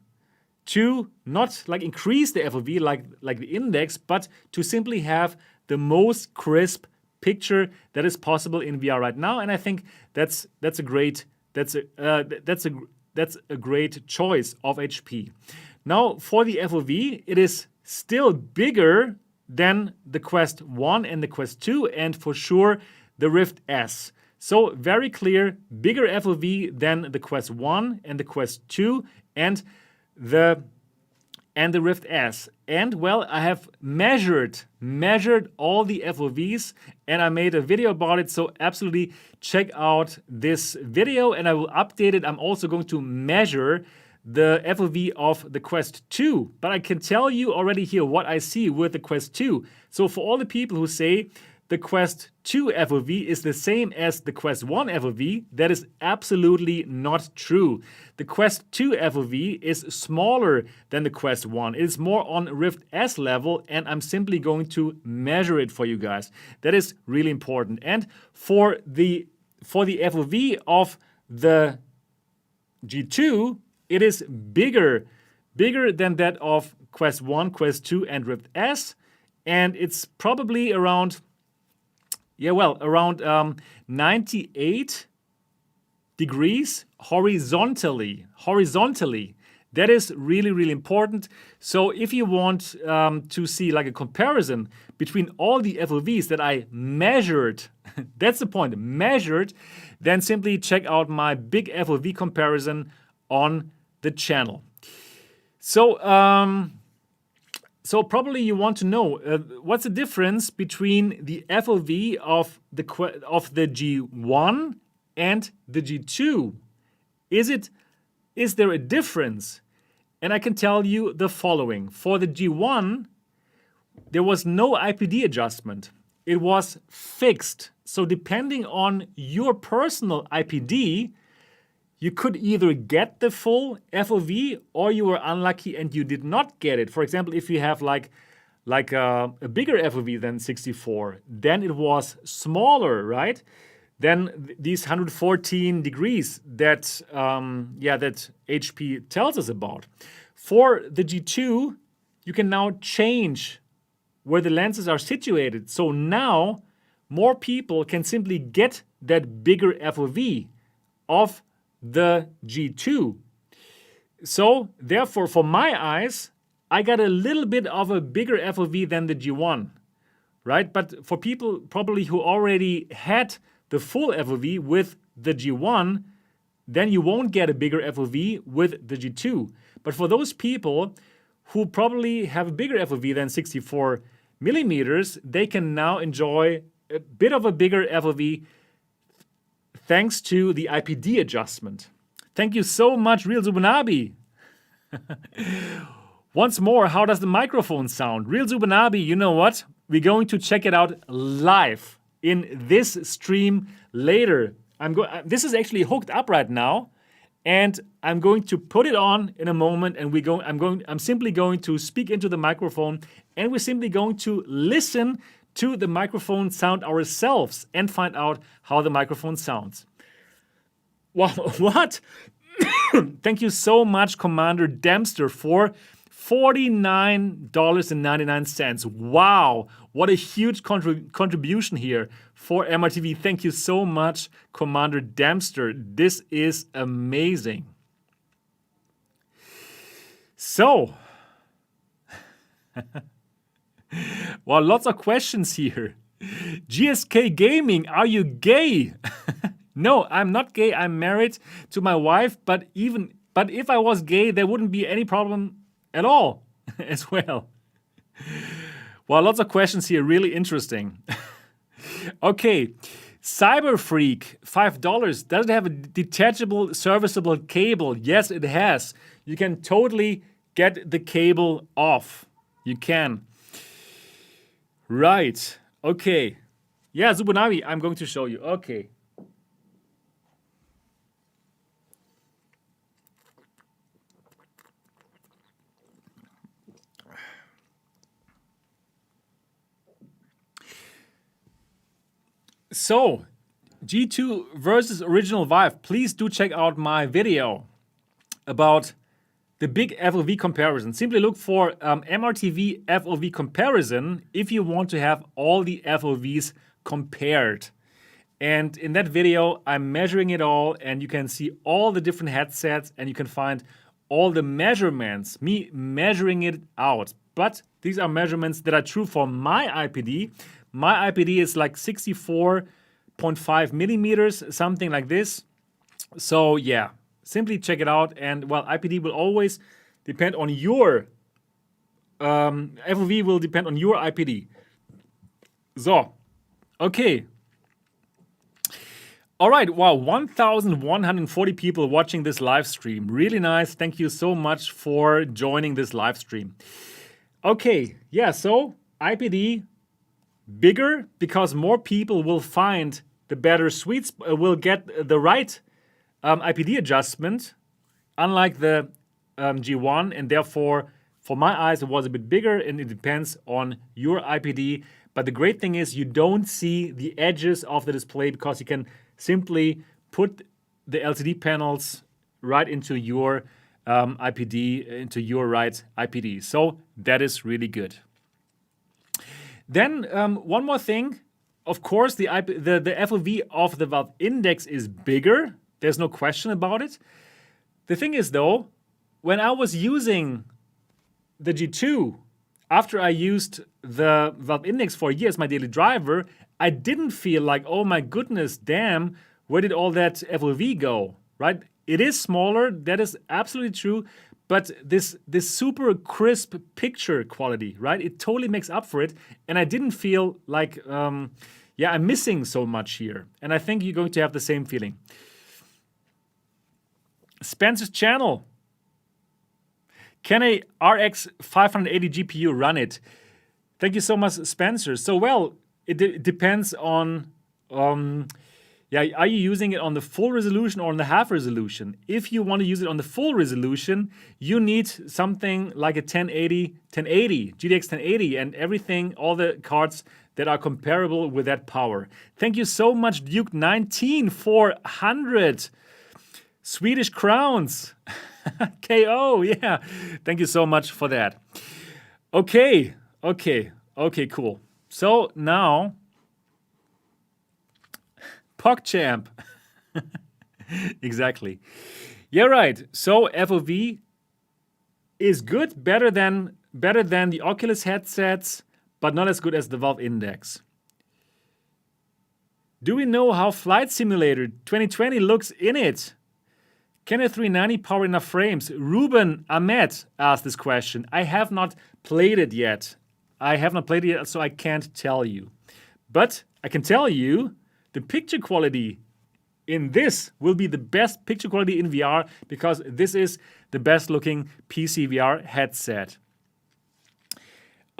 to not increase the FOV like the Index, but to simply have the most crisp picture that is possible in VR right now. And I think that's a great choice of HP. Now for the FOV, it is still bigger than the Quest 1 and the Quest 2, and for sure the Rift S. So very clear, bigger FOV than the Quest 1 and the Quest 2 and the Rift S. And well, I have measured all the FOVs and I made a video about it. So absolutely check out this video and I will update it. I'm also going to measure the FOV of the Quest 2. But I can tell you already here what I see with the Quest 2. So for all the people who say the Quest 2 FOV is the same as the Quest 1 FOV, that is absolutely not true. The Quest 2 FOV is smaller than the Quest 1. It is more on Rift S level, and I'm simply going to measure it for you guys. That is really important. And for the FOV of the G2, it is bigger than that of Quest 1, Quest 2, and Rift S, and it's probably around 98 degrees horizontally. That is really, really important. So if you want to see a comparison between all the FOVs that I measured, that's the point, measured, then simply check out my big FOV comparison on the channel. So, so probably you want to know what's the difference between the FOV of the G1 and the G2. Is there a difference? And I can tell you the following. For the G1, there was no IPD adjustment. It was fixed. So depending on your personal IPD, you could either get the full FOV or you were unlucky and you did not get it. For example, if you have like a bigger FOV than 64, then it was smaller, right? Then these 114 degrees that that HP tells us about. For the G2, you can now change where the lenses are situated. So now more people can simply get that bigger FOV of the G2. So therefore, for my eyes, I got a little bit of a bigger FOV than the G1, right? But for people probably who already had the full FOV with the G1, then you won't get a bigger FOV with the G2. But for those people who probably have a bigger FOV than 64 millimeters, they can now enjoy a bit of a bigger FOV thanks to the IPD adjustment. Thank you so much, Real Zubunabi. Once more, how does the microphone sound? Real Zubunabi, you know what? We're going to check it out live in this stream later. This is actually hooked up right now, and I'm going to put it on in a moment, and I'm simply going to speak into the microphone, and we're simply going to listen to the microphone sound ourselves and find out how the microphone sounds. Wow, what? Thank you so much, Commander Dempster, for $49.99. Wow, what a huge contribution here for MRTV. Thank you so much, Commander Dempster. This is amazing. So, well, lots of questions here. GSK Gaming, are you gay? No, I'm not gay. I'm married to my wife, but if I was gay, there wouldn't be any problem at all as well. Well, lots of questions here, really interesting. Okay, Cyber Freak, $5. Does it have a detachable serviceable cable? Yes, it has. You can totally get the cable off. You can. Right. Okay. Yeah, Zubunabi, I'm going to show you. Okay. So, G2 versus original Vive. Please do check out my video about the big FOV comparison. Simply look for MRTV FOV comparison if you want to have all the FOVs compared. And in that video, I'm measuring it all, and you can see all the different headsets, and you can find all the measurements, me measuring it out. But these are measurements that are true for my IPD. My IPD is like 64.5 millimeters, something like this. So yeah, simply check it out. And well, IPD will always depend on your, FOV will depend on your IPD. So, okay. All right, wow, 1,140 people watching this live stream. Really nice. Thank you so much for joining this live stream. Okay, yeah, so IPD bigger because more people will find the better will get the right IPD adjustment, unlike the G1, and therefore, for my eyes, it was a bit bigger, and it depends on your IPD. But the great thing is you don't see the edges of the display because you can simply put the LCD panels right into your IPD, into your right IPD. So that is really good. Then one more thing, of course, the FOV of the valve index is bigger. There's no question about it. The thing is, though, when I was using the G2, after I used the valve index for a year as my daily driver, I didn't feel like, oh my goodness, damn, where did all that FOV go, right? It is smaller, that is absolutely true, but this super crisp picture quality, right? It totally makes up for it, and I didn't feel like, yeah, I'm missing so much here. And I think you're going to have the same feeling. Spencer's channel. Can a RX 580 GPU run it? Thank you so much, Spencer. So, well, it depends on, yeah, are you using it on the full resolution or on the half resolution? If you want to use it on the full resolution, you need something like a 1080, GTX 1080, and everything, all the cards that are comparable with that power. Thank you so much, Duke19, for 100 Swedish crowns. KO, yeah. Thank you so much for that. Okay, cool. So now, PogChamp. Exactly. Yeah, right. So FOV is good, better than the Oculus headsets, but not as good as the Valve Index. Do we know how Flight Simulator 2020 looks in it? Can a 390 power enough frames? Ruben Ahmed asked this question. I have not played it yet. So I can't tell you. But I can tell you the picture quality in this will be the best picture quality in VR because this is the best looking PCVR headset.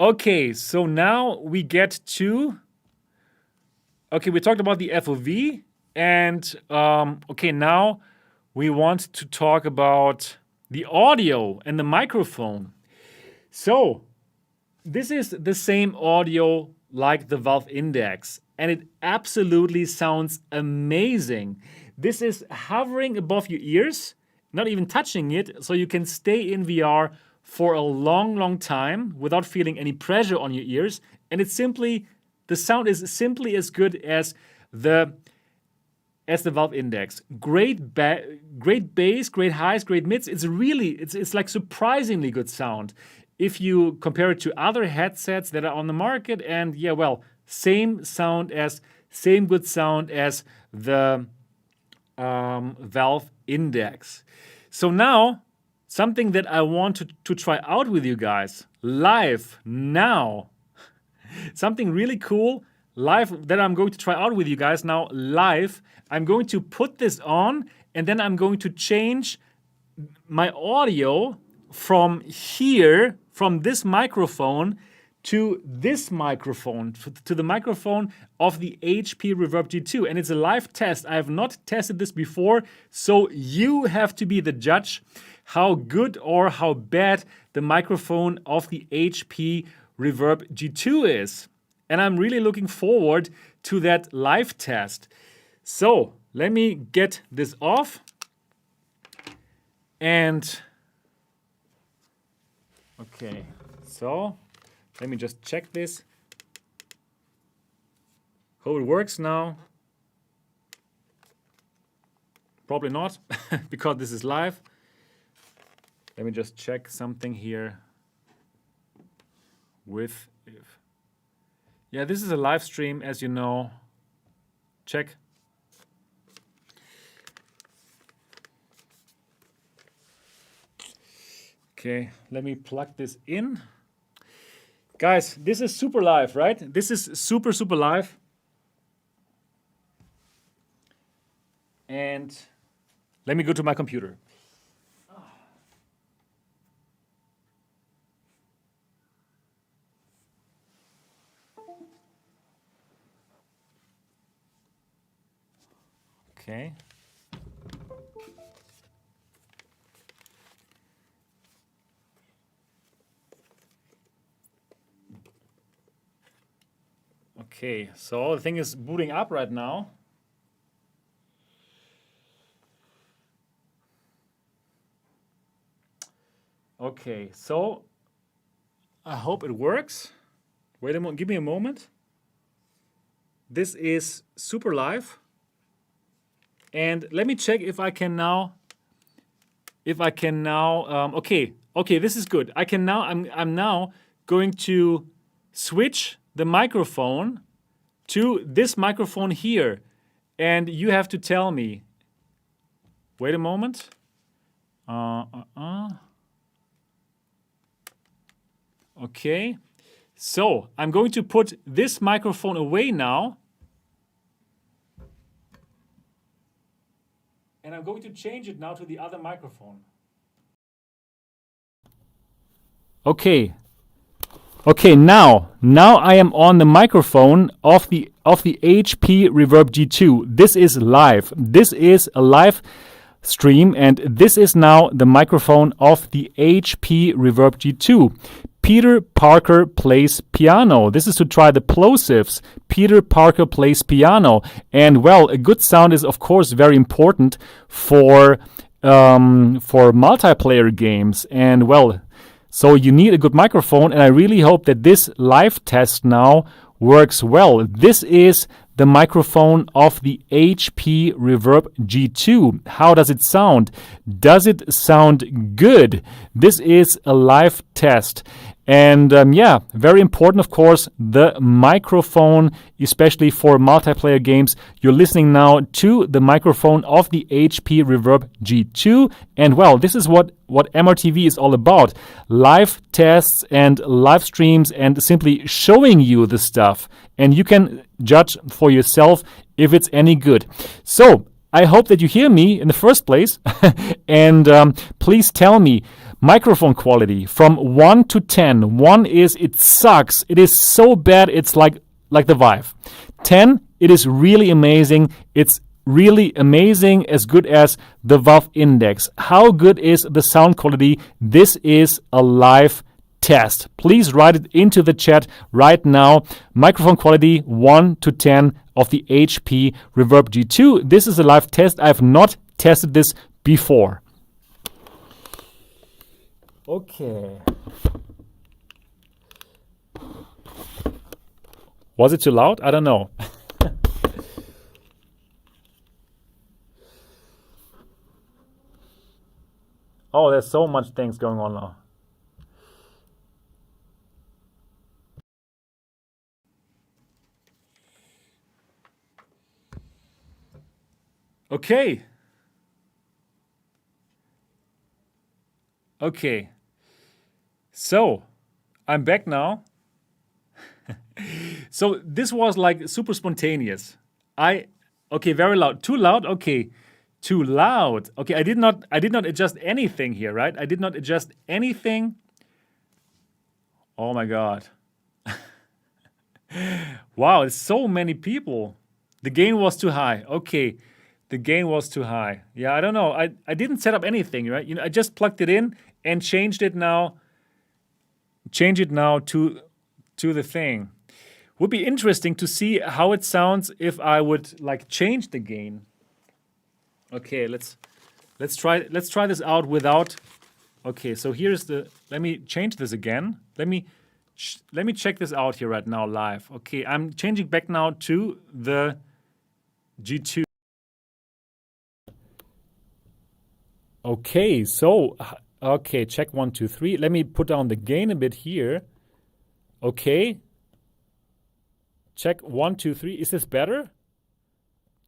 Okay, so now we get to, okay, we talked about the FOV, and okay, now we want to talk about the audio and the microphone. So this is the same audio like the Valve Index, and it absolutely sounds amazing. This is hovering above your ears, not even touching it, so you can stay in VR for a long time without feeling any pressure on your ears. And it's simply, the sound is simply as good as the Valve Index. Great bass, great highs, great mids. It's really, it's like surprisingly good sound if you compare it to other headsets that are on the market. And yeah, well, same good sound as the Valve Index. So now, something that I want to try out with you guys live now. Something really cool live that I'm going to try out with you guys now live. I'm going to put this on, and then I'm going to change my audio from here, from this microphone, to this microphone, to the microphone of the HP Reverb G2. And it's a live test. I have not tested this before, so you have to be the judge how good or how bad the microphone of the HP Reverb G2 is. And I'm really looking forward to that live test. So let me get this off. And okay, so let me just check this. Hope it works now. Probably not, because this is live. Let me just check something here with if. Yeah, this is a live stream, as you know. Check. Okay, let me plug this in. Guys, this is super live, right? This is super live. And let me go to my computer. Okay. Okay, so the thing is booting up right now. Okay, so I hope it works. Wait a moment, give me a moment. This is super live. And let me check if I can now, okay, this is good. I'm now going to switch the microphone to this microphone here. And you have to tell me. Wait a moment. Okay. So I'm going to put this microphone away now. And I'm going to change it now to the other microphone. Okay. Okay, now I am on the microphone of the HP Reverb G2. This is live. This is a live stream, and this is now the microphone of the HP Reverb G2. Peter Parker plays piano. This is to try the plosives. Peter Parker plays piano. And well, a good sound is of course very important for multiplayer games. And well, so you need a good microphone, and I really hope that this live test now works well. This is the microphone of the HP Reverb G2. How does it sound? Does it sound good? This is a live test. And yeah, very important, of course, the microphone, especially for multiplayer games. You're listening now to the microphone of the HP Reverb G2. And well, this is what MRTV is all about. Live tests and live streams and simply showing you the stuff. And you can judge for yourself if it's any good. So I hope that you hear me in the first place. And please tell me, microphone quality from 1 to 10. 1 is it sucks. It is so bad. It's like the Vive. 10, it is really amazing. It's really amazing, as good as the Valve Index. How good is the sound quality? This is a live test. Please write it into the chat right now. Microphone quality 1 to 10 of the HP Reverb G2. This is a live test. I have not tested this before. Okay. Was it too loud? I don't know. Oh, there's so much things going on now. Okay. Okay. So, I'm back now. So, this was like super spontaneous. Okay, very loud. Too loud? Okay. Too loud. Okay, I did not adjust anything here, right? I did not adjust anything. Oh my god. Wow, there's so many people. The gain was too high. Okay. The gain was too high. Yeah, I don't know. I didn't set up anything, right? You know, I just plugged it in and changed it now. Change it now to the thing. Would be interesting to see how it sounds if I would like change the gain. Okay, let's try this out without. Okay, so here's the. Let me change this again. Let me check this out here right now live. Okay, I'm changing back now to the G2. Okay, so okay, check 1, 2, 3. Let me put down the gain a bit here. Okay. Check 1, 2, 3. Is this better?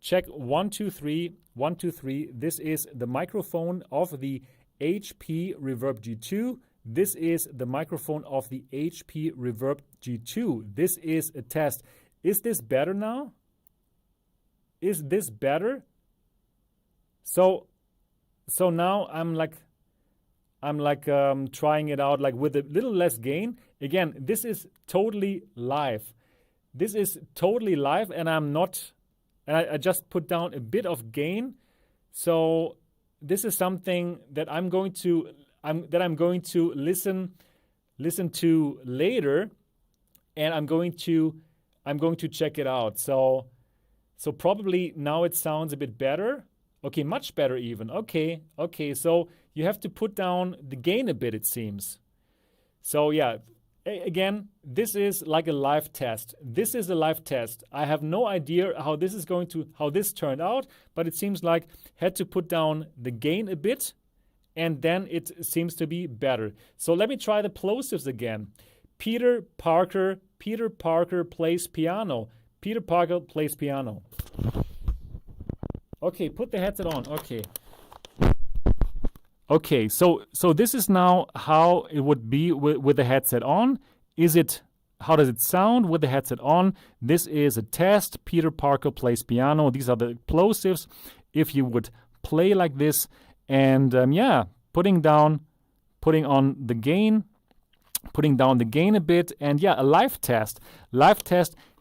Check 1, 2, 3. 1, 2, 3. This is the microphone of the HP Reverb G2. This is the microphone of the HP Reverb G2. This is a test. Is this better now? Is this better? So now I'm trying it out like with a little less gain. Again, this is totally live. This is totally live, and I just put down a bit of gain. So this is something that I'm going to listen to later, and I'm going to check it out. So probably now it sounds a bit better. Okay, much better even. Okay. So you have to put down the gain a bit, it seems. So yeah, again, this is like a live test. This is a live test. I have no idea how this turned out, but it seems like had to put down the gain a bit, and then it seems to be better. So let me try the plosives again. Peter Parker plays piano. Peter Parker plays piano. Okay, put the headset on. Okay. Okay, so this is now how it would be with the headset on. How does it sound with the headset on? This is a test. Peter Parker plays piano. These are the plosives. If you would play like this, and putting on the gain, putting down the gain a bit, and a live test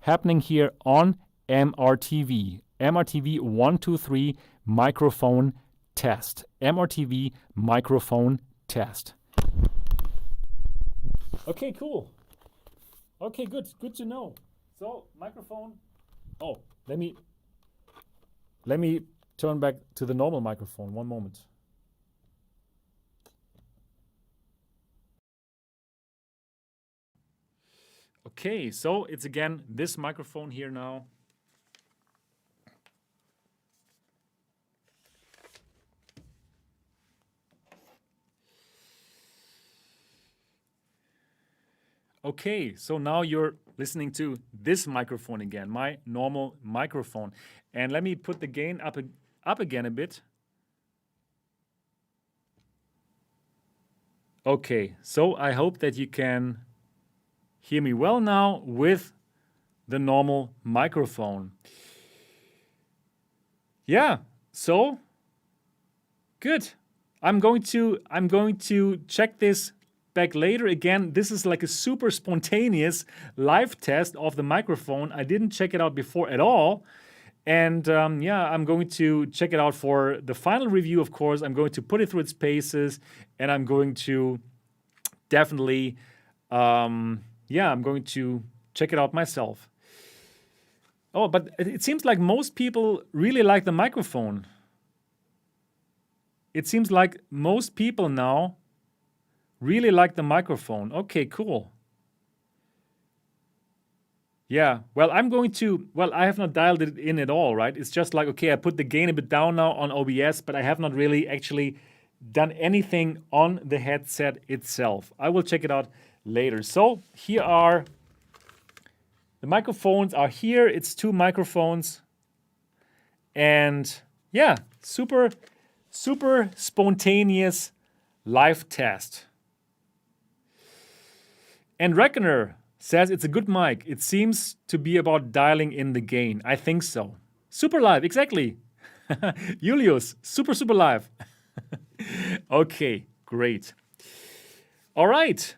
happening here on MRTV 123 microphone test. MRTV microphone test. Okay, cool. Okay, good to know. So microphone. Oh, let me turn back to the normal microphone. One moment. Okay, so it's again this microphone here now. Okay, so now you're listening to this microphone again, my normal microphone. And let me put the gain up again a bit. Okay, so I hope that you can hear me well now with the normal microphone. Yeah, so good. I'm going to check this back later. Again, this is like a super spontaneous live test of the microphone. I didn't check it out before at all. And I'm going to check it out for the final review, of course. I'm going to put it through its paces, and I'm going to definitely, I'm going to check it out myself. Oh, but it seems like most people really like the microphone. It seems like most people now really like the microphone. Okay, cool. Yeah, well, I have not dialed it in at all, right? It's just like, okay, I put the gain a bit down now on OBS, but I have not really actually done anything on the headset itself. I will check it out later. So here are the microphones are here. It's 2 microphones. And super spontaneous live test. And Reckoner says it's a good mic. It seems to be about dialing in the gain. I think so. Super live, exactly. Julius, super live. Okay, great. All right.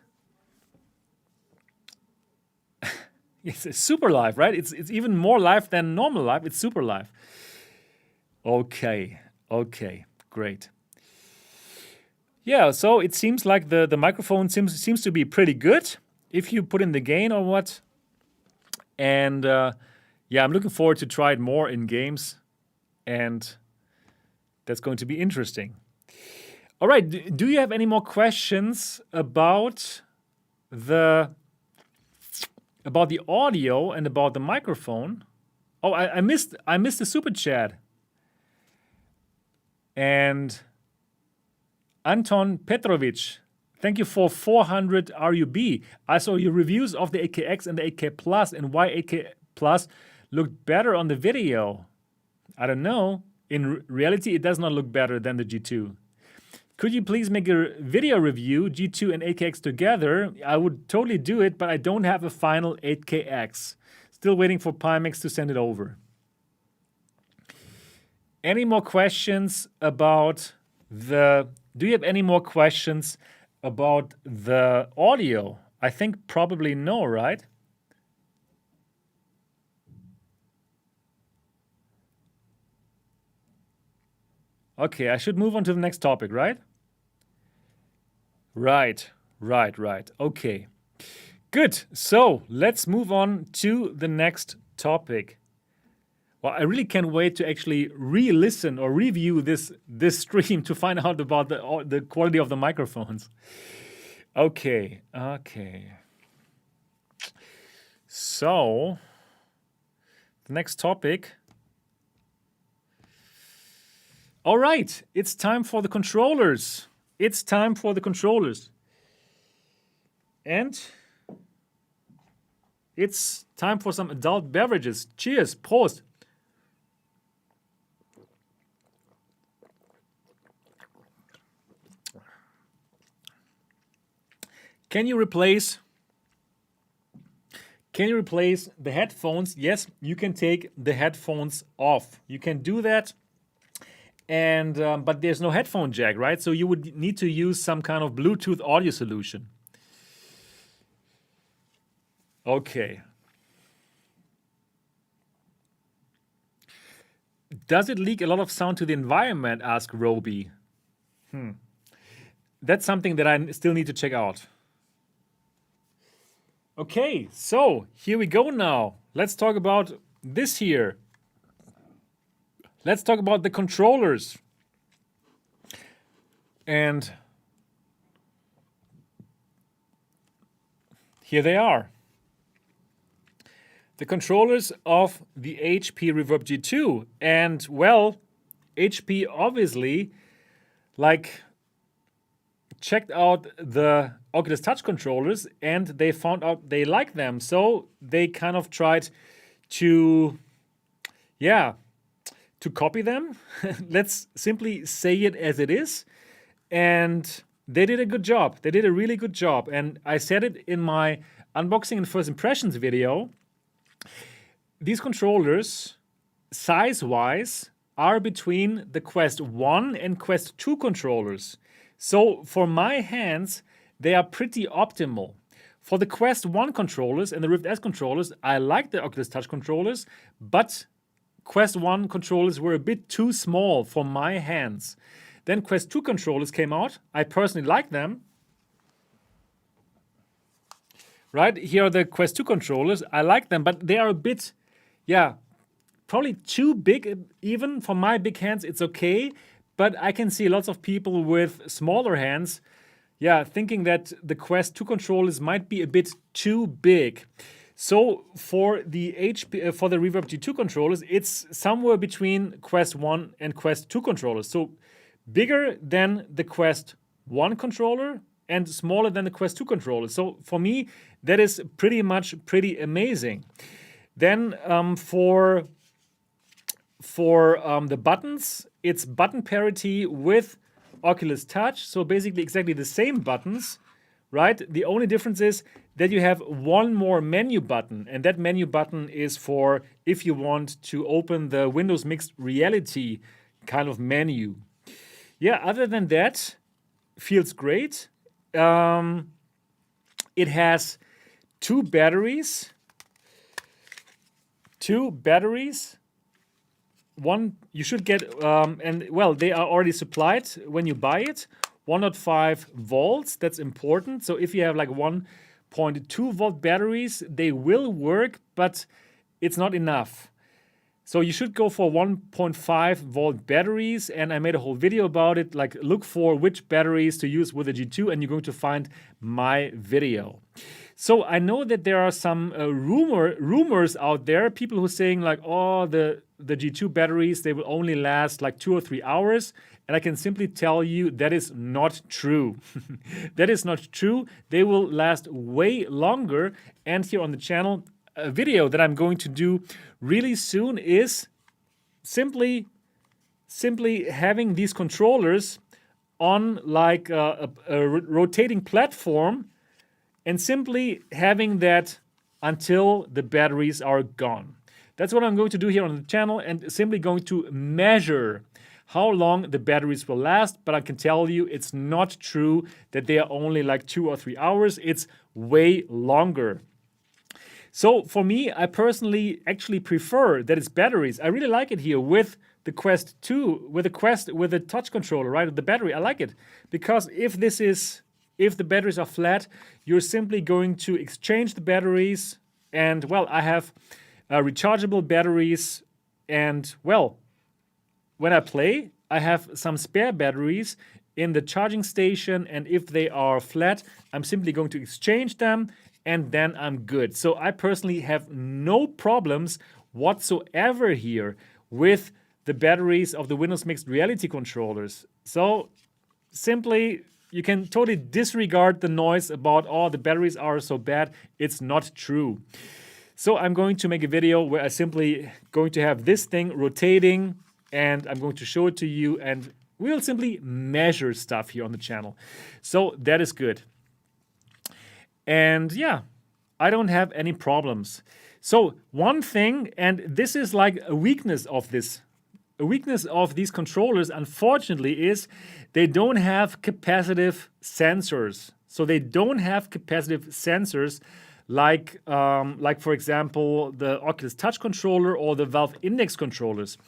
It's super live, right? It's even more live than normal live. It's super live. Okay, great. Yeah, so it seems like the microphone seems to be pretty good if you put in the gain or what. And I'm looking forward to try it more in games, and that's going to be interesting. All right, do you have any more questions about the audio and about the microphone? Oh, I missed the super chat. And Anton Petrovic, thank you for 400 RUB. I saw your reviews of the 8KX and the 8K Plus and why 8K Plus looked better on the video. I don't know. In reality, it does not look better than the G2. Could you please make a video review, G2 and 8KX together? I would totally do it, but I don't have a final 8KX. Still waiting for Pimax to send it over. Any more questions about do you have any more questions about the audio? I think probably no, right? Okay, I should move on to the next topic, right? Right. Okay. Good. So let's move on to the next topic. Well, I really can't wait to actually re-listen or review this stream to find out about the quality of the microphones. Okay. So, the next topic. All right, it's time for the controllers. And it's time for some adult beverages. Cheers, Prost. Can you replace the headphones? Yes, you can take the headphones off. You can do that, and but there's no headphone jack, right? So you would need to use some kind of Bluetooth audio solution. Okay. Does it leak a lot of sound to the environment? Asked Roby. That's something that I still need to check out. Okay, so here we go now. Let's talk about this here. Let's talk about the controllers. And here they are. The controllers of the HP Reverb G2. And well, HP obviously checked out the Oculus Touch controllers and they found out they like them. So they kind of tried to copy them. Let's simply say it as it is. And they did a good job. They did a really good job. And I said it in my unboxing and first impressions video. These controllers, size-wise, are between the Quest 1 and Quest 2 controllers. So for my hands, they are pretty optimal. For the Quest 1 controllers and the Rift S controllers, I like the Oculus Touch controllers, but Quest 1 controllers were a bit too small for my hands. Then Quest 2 controllers came out. I personally like them. Right, here are the Quest 2 controllers. I like them, but they are a bit, probably too big. Even for my big hands, it's okay. But I can see lots of people with smaller hands, thinking that the Quest 2 controllers might be a bit too big. So for the Reverb G2 controllers, it's somewhere between Quest 1 and Quest 2 controllers. So bigger than the Quest 1 controller and smaller than the Quest 2 controller. So for me, that is pretty amazing. Then for the buttons, it's button parity with Oculus Touch. So basically exactly the same buttons, right? The only difference is that you have one more menu button, and that menu button is for if you want to open the Windows Mixed Reality kind of menu. Other than that, feels great. It has two batteries. One you should get, and well, they are already supplied when you buy it. 1.5 volts, that's important. So if you have like 1.2 volt batteries, they will work, but it's not enough. So you should go for 1.5 volt batteries, and I made a whole video about it. Like, look for which batteries to use with the G2, and you're going to find my video. So I know that there are some rumors out there, people who are saying like, oh, the G2 batteries, they will only last like 2 or 3 hours. And I can simply tell you that is not true. That is not true. They will last way longer. And here on the channel, a video that I'm going to do really soon is simply having these controllers on like a rotating platform and simply having that until the batteries are gone. That's what I'm going to do here on the channel, and simply going to measure how long the batteries will last. But I can tell you it's not true that they are only like 2 or 3 hours. It's way longer. So for me, I personally actually prefer that it's batteries. I really like it here with the Quest 2, with the touch controller, right? The battery, I like it. Because if the batteries are flat, you're simply going to exchange the batteries. And well, I have rechargeable batteries. And well, when I play, I have some spare batteries in the charging station. And if they are flat, I'm simply going to exchange them, and then I'm good. So I personally have no problems whatsoever here with the batteries of the Windows Mixed Reality controllers. So simply, you can totally disregard the noise about, oh, the batteries are so bad. It's not true. So I'm going to make a video where I simply going to have this thing rotating, and I'm going to show it to you, and we'll simply measure stuff here on the channel. So that is good. And yeah, I don't have any problems. So one thing, and this is like a weakness of this, a weakness of these controllers, unfortunately, is they don't have capacitive sensors. So they don't have capacitive sensors like for example, the Oculus Touch controller or the Valve Index controllers.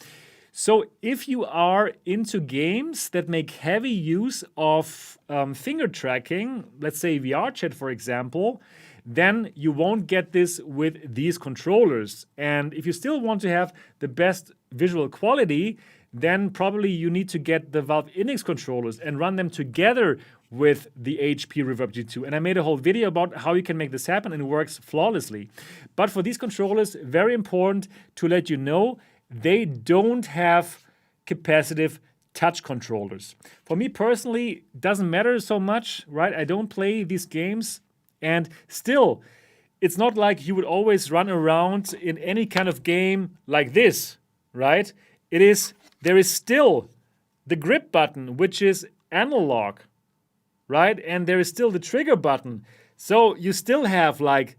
So if you are into games that make heavy use of finger tracking, let's say VR chat, for example, then you won't get this with these controllers. And if you still want to have the best visual quality, then probably you need to get the Valve Index controllers and run them together with the HP Reverb G2. And I made a whole video about how you can make this happen, and it works flawlessly. But for these controllers, very important to let you know, they don't have capacitive touch controllers. For me personally, it doesn't matter so much, right? I don't play these games, and still, it's not like you would always run around in any kind of game like this, right? There is still the grip button, which is analog, right? And there is still the trigger button. So you still have like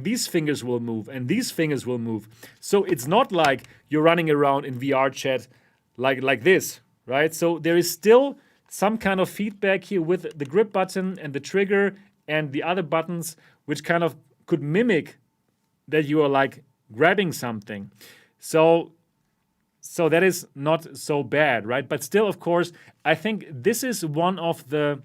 these fingers will move and these fingers will move. So it's not like you're running around in VR chat like this, right? So there is still some kind of feedback here with the grip button and the trigger and the other buttons, which kind of could mimic that you are like grabbing something. So that is not so bad, right? But still, of course, I think this is one of the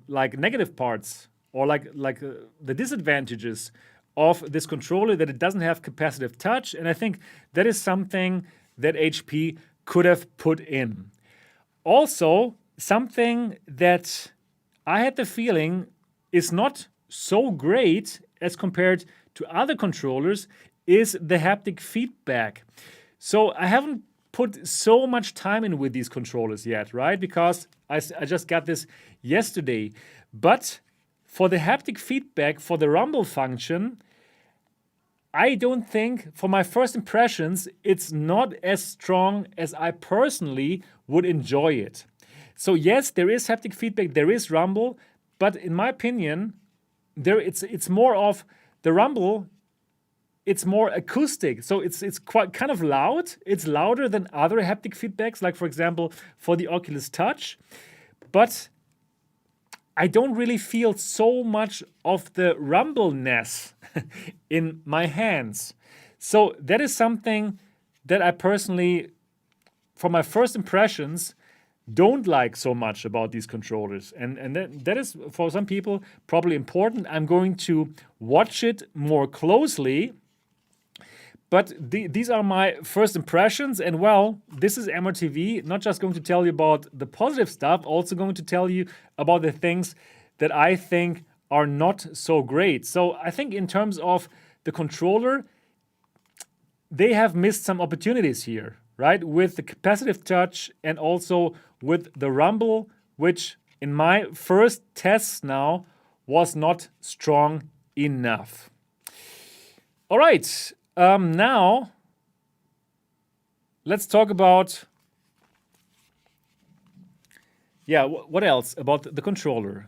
like negative parts or the disadvantages of this controller, that it doesn't have capacitive touch. And I think that is something that HP could have put in. Also, something that I had the feeling is not so great as compared to other controllers is the haptic feedback. So I haven't put so much time in with these controllers yet, right? Because I just got this yesterday. But for the haptic feedback, for the rumble function, I don't think, for my first impressions, it's not as strong as I personally would enjoy it. So yes, there is haptic feedback, there is rumble, but in my opinion, it's more of the rumble. It's more acoustic, so it's quite kind of loud. It's louder than other haptic feedbacks, like for example for the Oculus Touch, but I don't really feel so much of the rumbleness in my hands. So that is something that I personally, from my first impressions, don't like so much about these controllers. And that is, for some people, probably important. I'm going to watch it more closely. But these are my first impressions, and well, this is MRTV, not just going to tell you about the positive stuff, also going to tell you about the things that I think are not so great. So I think in terms of the controller, they have missed some opportunities here, right? With the capacitive touch and also with the rumble, which in my first tests now was not strong enough. All right. Now, let's talk about, what else about the controller?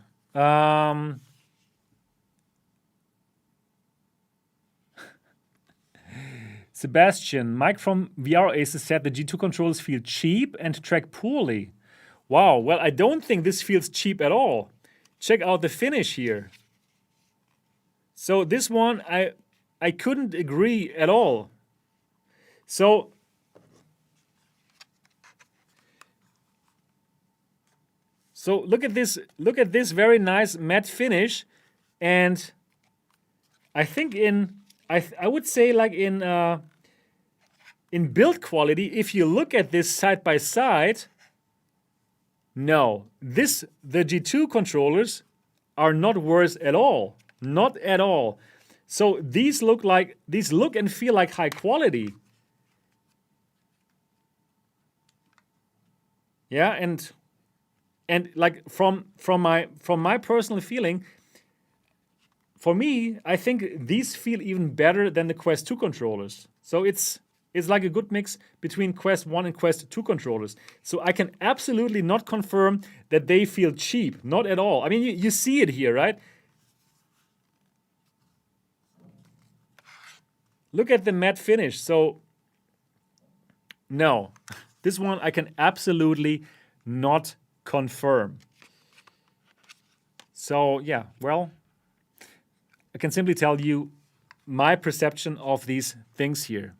Sebastian, Mike from VR Aces said the G2 controllers feel cheap and track poorly. Wow, well, I don't think this feels cheap at all. Check out the finish here. So this one, I couldn't agree at all. So look at this very nice matte finish, and I think I would say like in build quality, if you look at this side by side, no, the G2 controllers are not worse at all, not at all. So these look and feel like high quality. Yeah, and like from my personal feeling, for me, I think these feel even better than the Quest 2 controllers. So it's It's like a good mix between Quest 1 and Quest 2 controllers. So I can absolutely not confirm that they feel cheap. Not at all. I mean, you see it here, right? Look at the matte finish. So, no. This one I can absolutely not confirm. So, yeah, well, I can simply tell you my perception of these things here.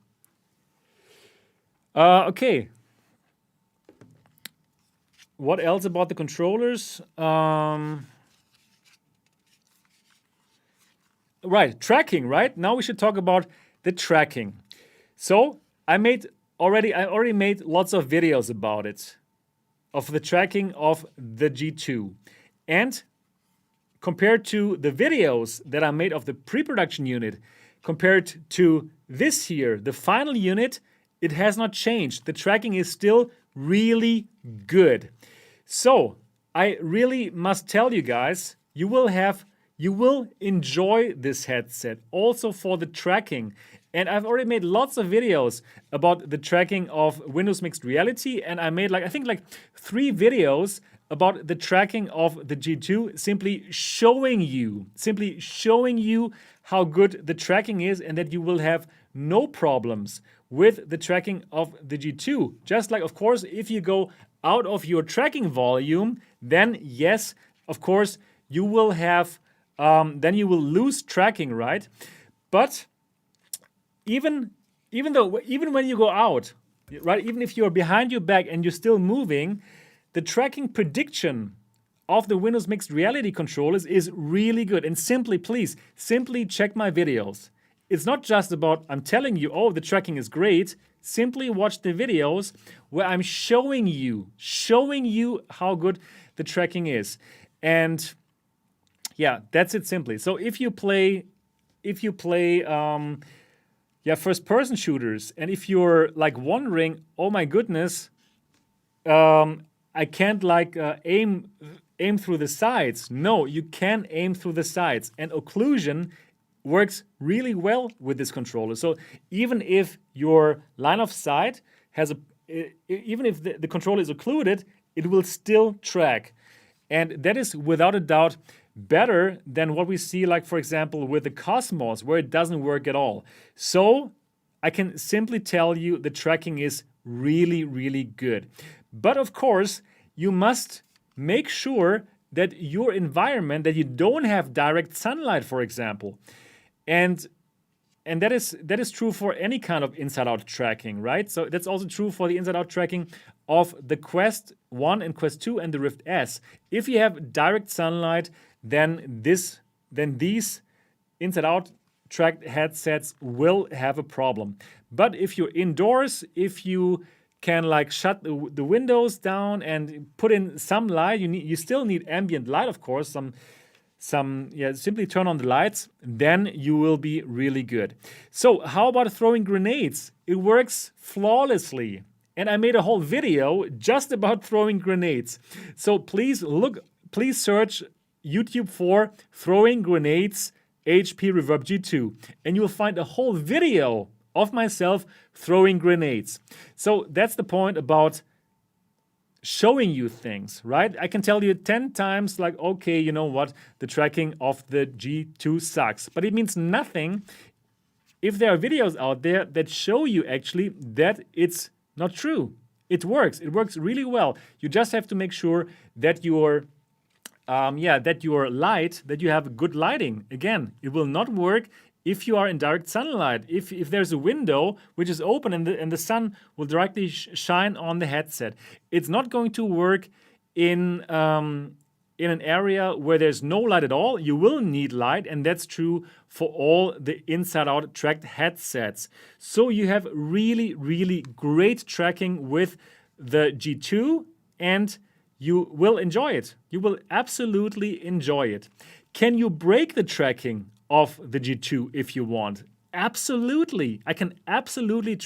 Okay. What else about the controllers? Right, tracking, right? Now we should talk about the tracking. So I already made lots of videos about it, of the tracking of the G2. And compared to the videos that I made of the pre-production unit, compared to this here, the final unit, it has not changed. The tracking is still really good. So I really must tell you guys, you will enjoy this headset also for the tracking. And I've already made lots of videos about the tracking of Windows Mixed Reality, and I made I think 3 videos about the tracking of the G2, simply showing you how good the tracking is and that you will have no problems with the tracking of the G2. Just like, of course, if you go out of your tracking volume, then yes, of course, you will have, then you will lose tracking, right? But even when you go out, right, even if you're behind your back and you're still moving, the tracking prediction of the Windows Mixed Reality controllers is really good. And please, simply check my videos. It's not just about, I'm telling you, oh, the tracking is great. Simply watch the videos where I'm showing you how good the tracking is. And yeah, that's it simply. So if you play first-person shooters, and if you're wondering, oh my goodness, I can't aim through the sides. No, you can aim through the sides, and occlusion works really well with this controller. So even if your line of sight even if the controller is occluded, it will still track, and that is without a doubt better than what we see, for example, with the Cosmos, where it doesn't work at all. So I can simply tell you the tracking is really, really good. But of course, you must make sure that your environment, that you don't have direct sunlight, for example. And that is true for any kind of inside-out tracking, right? So that's also true for the inside-out tracking of the Quest 1 and Quest 2 and the Rift S. If you have direct sunlight, then these inside-out tracked headsets will have a problem. But if you're indoors, if you can shut the windows down and put in some light, you still need ambient light, of course, simply turn on the lights, then you will be really good. So how about throwing grenades? It works flawlessly. And I made a whole video just about throwing grenades. So please search YouTube for throwing grenades HP Reverb G2, and you'll find a whole video of myself throwing grenades. So that's the point about showing you things, right? I can tell you 10 times okay, you know what, the tracking of the G2 sucks. But it means nothing if there are videos out there that show you actually that it's not true. It works really well. You just have to make sure that your that you have good lighting. Again, it will not work if you are in direct sunlight. If there's a window which is open and the sun will directly shine on the headset, it's not going to work in an area where there's no light at all. You will need light, and that's true for all the inside-out tracked headsets. So you have really, really great tracking with the G2, and you will enjoy it. You will absolutely enjoy it. Can you break the tracking of the G2 if you want? Absolutely. I can absolutely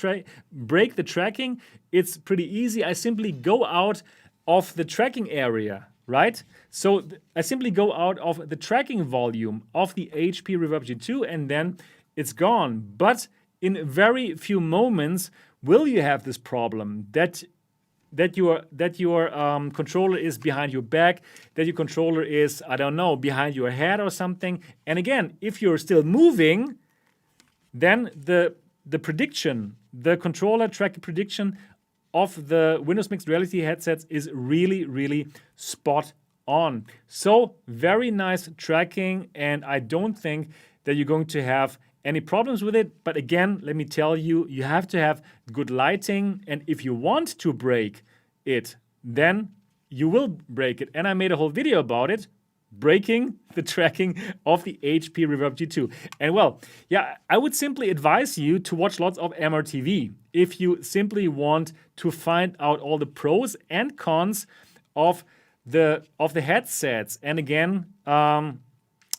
break the tracking. It's pretty easy. I simply go out of the tracking area, right? So I simply go out of the tracking volume of the HP Reverb G2, and then it's gone. But in very few moments will you have this problem that your controller is behind your back, that your controller is, I don't know, behind your head or something. And again, if you're still moving, then the prediction, the controller tracking prediction of the Windows Mixed Reality headsets is really, really spot on. So very nice tracking, and I don't think that you're going to have any problems with it. But again, let me tell you, you have to have good lighting, and if you want to break it, then you will break it. And I made a whole video about it, breaking the tracking of the HP Reverb G2. And well, yeah, I would simply advise you to watch lots of MRTV if you simply want to find out all the pros and cons of the headsets. And again,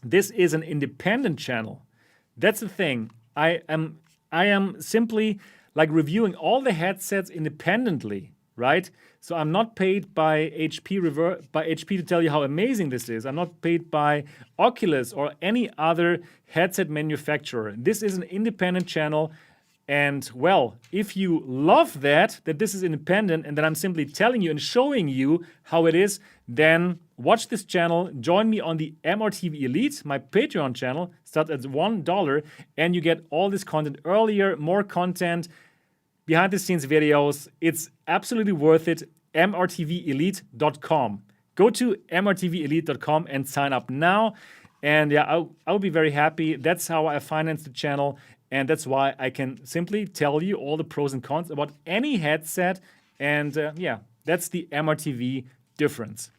this is an independent channel. That's the thing. I am simply like reviewing all the headsets independently, right? So I'm not paid by HP to tell you how amazing this is. I'm not paid by Oculus or any other headset manufacturer. This is an independent channel. And well, if you love that this is independent and that I'm simply telling you and showing you how it is, then watch this channel. Join me on the MRTV Elite, my Patreon channel. Starts at $1 and you get all this content earlier, more content, behind the scenes videos. It's absolutely worth it. MRTVElite.com. Go to MRTVElite.com and sign up now. And yeah, I'll be very happy. That's how I finance the channel. And that's why I can simply tell you all the pros and cons about any headset. And yeah, that's the MRTV difference.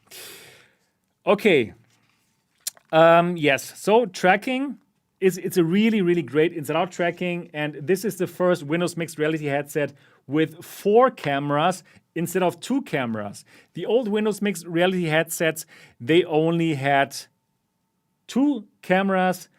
Okay. Yes, so tracking it's a really, really great inside-out tracking. And this is the first Windows Mixed Reality headset with 4 cameras instead of 2 cameras. The old Windows Mixed Reality headsets, they only had 2 cameras.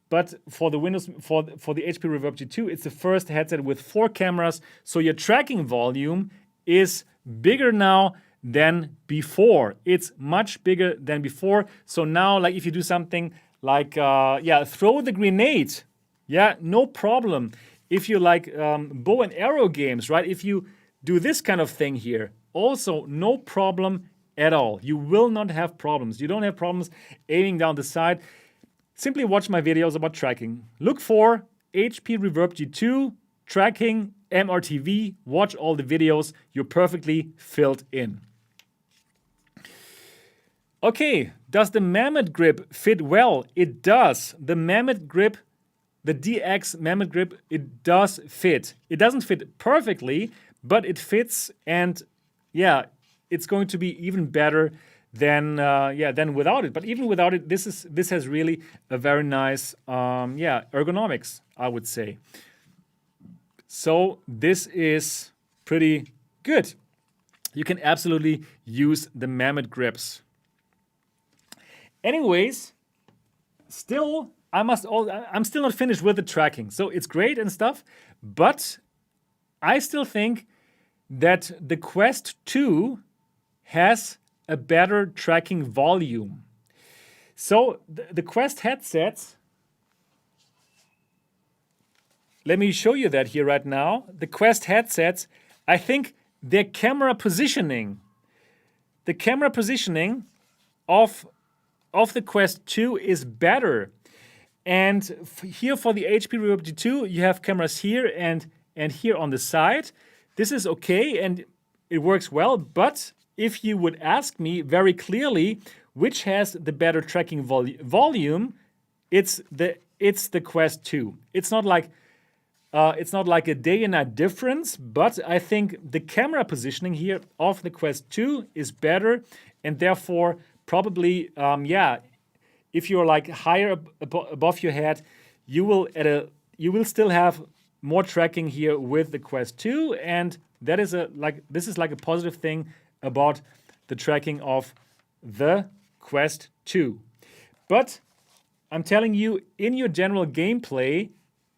But for the for the HP Reverb G2, it's the first headset with 4 cameras. So your tracking volume is bigger now than before. It's much bigger than before. So now, like if you do something like, throw the grenade, yeah, no problem. If you like bow and arrow games, right? If you do this kind of thing here, also no problem at all. You will not have problems. You don't have problems aiming down the side. Simply watch my videos about tracking. Look for HP Reverb G2, tracking, MRTV. Watch all the videos. You're perfectly filled in. Okay, does the Mammoth grip fit well? It does. The Mammoth grip, the DX Mammoth grip, it does fit. It doesn't fit perfectly, but it fits, and yeah, it's going to be even better than without it. But even without it, this has really a very nice ergonomics, I would say. So this is pretty good. You can absolutely use the Mammoth grips. Anyways, still I'm still not finished with the tracking. So it's great and stuff, but I still think that the Quest 2 has a better tracking volume. So the Quest headsets, let me show you that here right now. The Quest headsets, I think their camera positioning, the camera positioning of the Quest 2 is better. And here for the HP Reverb G2, you have cameras here and here on the side. This is okay and it works well, but if you would ask me very clearly which has the better tracking volume, it's the Quest 2. It's not like a day and night difference, but I think the camera positioning here of the Quest 2 is better, and therefore probably if you're like higher above your head, you will still have more tracking here with the Quest 2, and that is this is like a positive thing about the tracking of the Quest 2. But I'm telling you, in your general gameplay,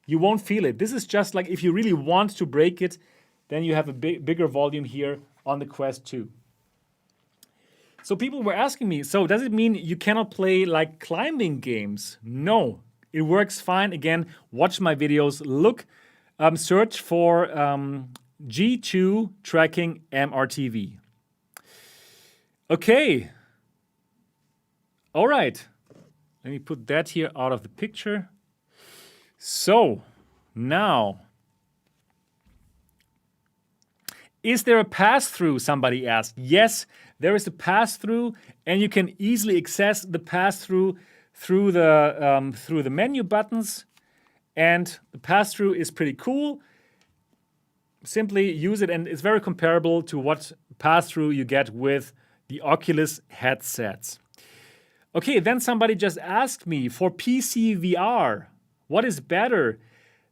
you won't feel it. This is just like if you really want to break it, then you have a bigger volume here on the Quest 2. So people were asking me, so does it mean you cannot play like climbing games? No, it works fine. Again, watch my videos. Look search for G2 tracking MRTV. Okay. All right. Let me put that here out of the picture. So now, is there a pass-through? Somebody asked. Yes, there is a pass-through, and you can easily access the pass-through through the menu buttons. And the pass-through is pretty cool. Simply use it, and it's very comparable to what pass-through you get with the Oculus headsets. Okay, then somebody just asked me, for PCVR, what is better,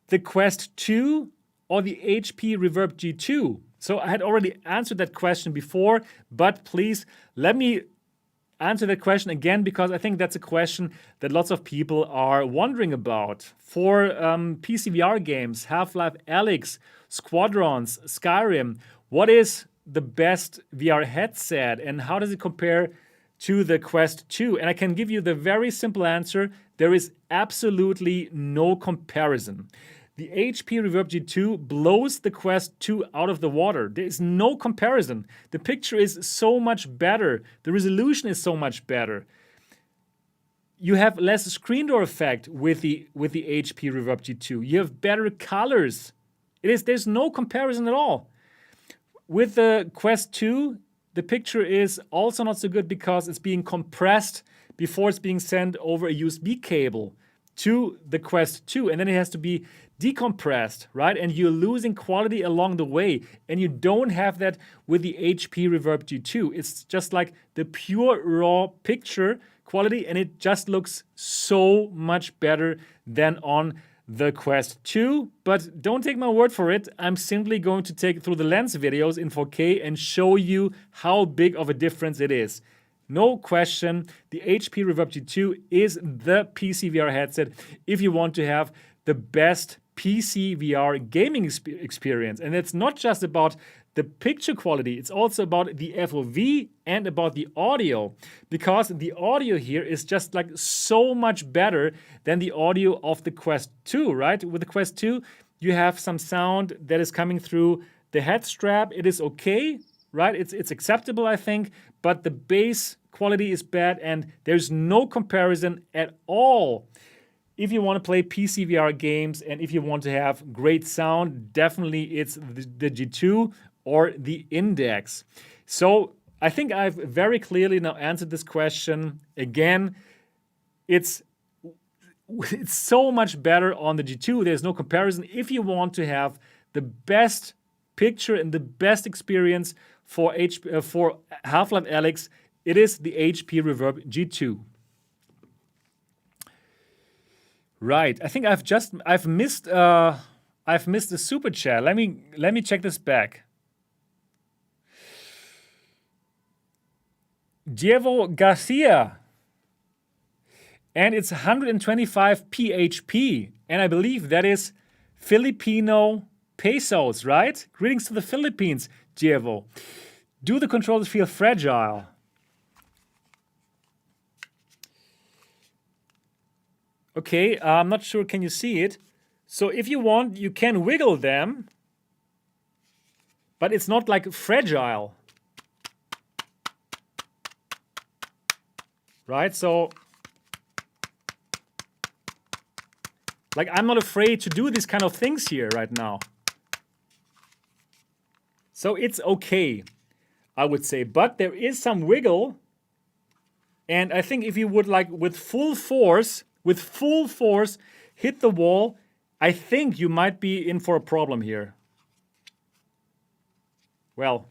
the Quest 2 or the HP Reverb G2? So I had already answered that question before, but please let me answer that question again, because I think that's a question that lots of people are wondering about. For PCVR games, Half-Life Alyx, Squadrons, Skyrim, what is the best VR headset and how does it compare to the Quest 2? And I can give you the very simple answer. There is absolutely no comparison. The HP Reverb G2 blows the Quest 2 out of the water. There is no comparison. The picture is so much better. The resolution is so much better. You have less screen door effect with the HP Reverb G2. You have better colors. There's no comparison at all. With the Quest 2, the picture is also not so good because it's being compressed before it's being sent over a USB cable to the Quest 2, and then it has to be decompressed, right? And you're losing quality along the way, and you don't have that with the HP Reverb G2. It's just like the pure raw picture quality, and it just looks so much better than on the Quest 2. But don't take my word for it. I'm simply going to take it through the lens videos in 4K and show you how big of a difference it is. No question, the HP Reverb G2 is the PCVR headset if you want to have the best PCVR gaming experience. And it's not just about the picture quality, it's also about the FOV and about the audio, because the audio here is just like so much better than the audio of the Quest 2, right? With the Quest 2, you have some sound that is coming through the head strap. It is okay, right? It's acceptable, I think, but the bass quality is bad and there's no comparison at all. If you want to play PCVR games and if you want to have great sound, definitely it's the G2 or the Index. So I think I've very clearly now answered this question. Again, it's so much better on the G2. There's no comparison. If you want to have the best picture and the best experience for Half-Life Alyx, it is the HP Reverb G2. Right. I think I've missed a super chat. Let me check this back. Diego Garcia. And it's 125 PHP. And I believe that is Filipino pesos, right? Greetings to the Philippines, Diego. Do the controllers feel fragile? Okay, I'm not sure, can you see it? So if you want, you can wiggle them, but it's not like fragile. Right, so like I'm not afraid to do these kind of things here right now. So it's okay, I would say, but there is some wiggle. And I think if you would like with full force hit the wall, I think you might be in for a problem here. Well,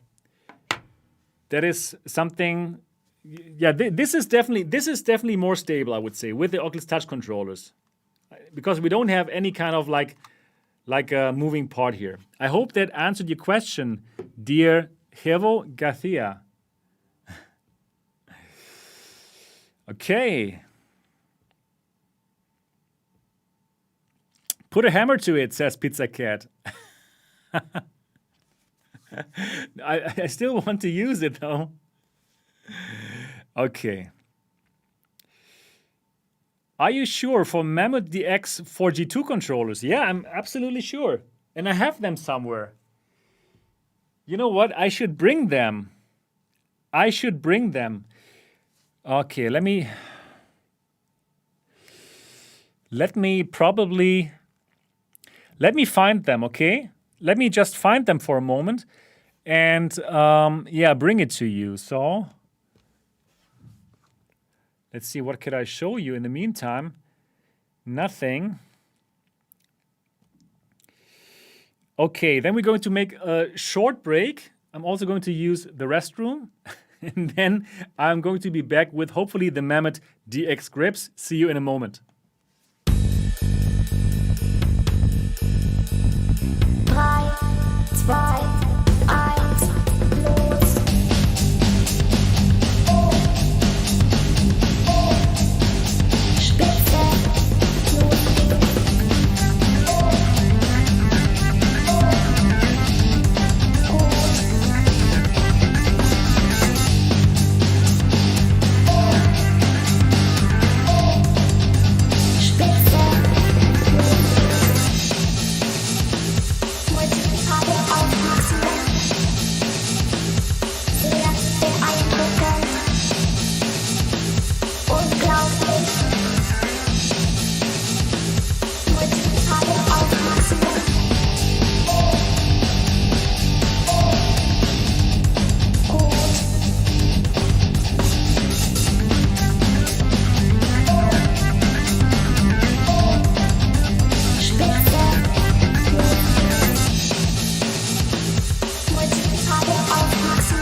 that is something. Yeah, this is definitely more stable, I would say, with the Oculus Touch controllers, because we don't have any kind of like a moving part here. I hope that answered your question, dear Diego Garcia. Okay. Put a hammer to it, says Pizza Cat. I still want to use it though. Okay. Are you sure for Mammoth DX 4G2 controllers? Yeah, I'm absolutely sure. and I have them somewhere. You know what? I should bring them. I should bring them. Okay, let me find them, okay? Let me just find them for a moment and yeah, bring it to you. So let's see, what could I show you in the meantime? Nothing. Okay, then we're going to make a short break. I'm also going to use the restroom. And then I'm going to be back with hopefully the Mammoth DX grips. See you in a moment. 3, 2, 1, los. Spitze, losgehen. Spitze, Multiplier aufpassen. Sehr beeindruckend. Unglaublich. Multiplier aufpassen. Gut. Spitze, Multiplier aufpassen.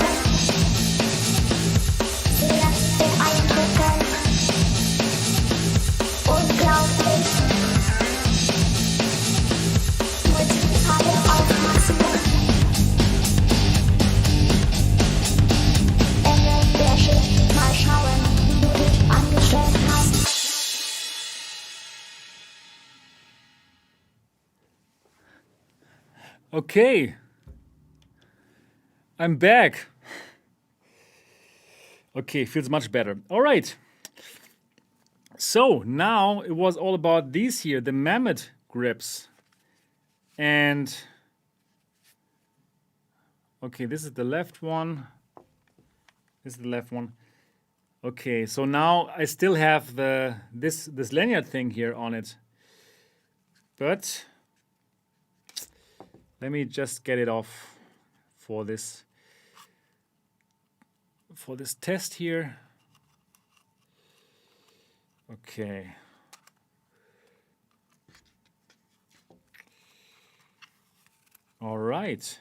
Sehr beeindruckend. Unglaublich. Multiplier aufpassen. Ende der Schicht. Mal schauen, wie du dich angestellt hast. Okay, I'm back. Okay, feels much better. All right. So now it was all about these here, the Mammoth grips. And okay, this is the left one. This is the left one. Okay, so now I still have this lanyard thing here on it. But let me just get it off for this test here. Okay. All right.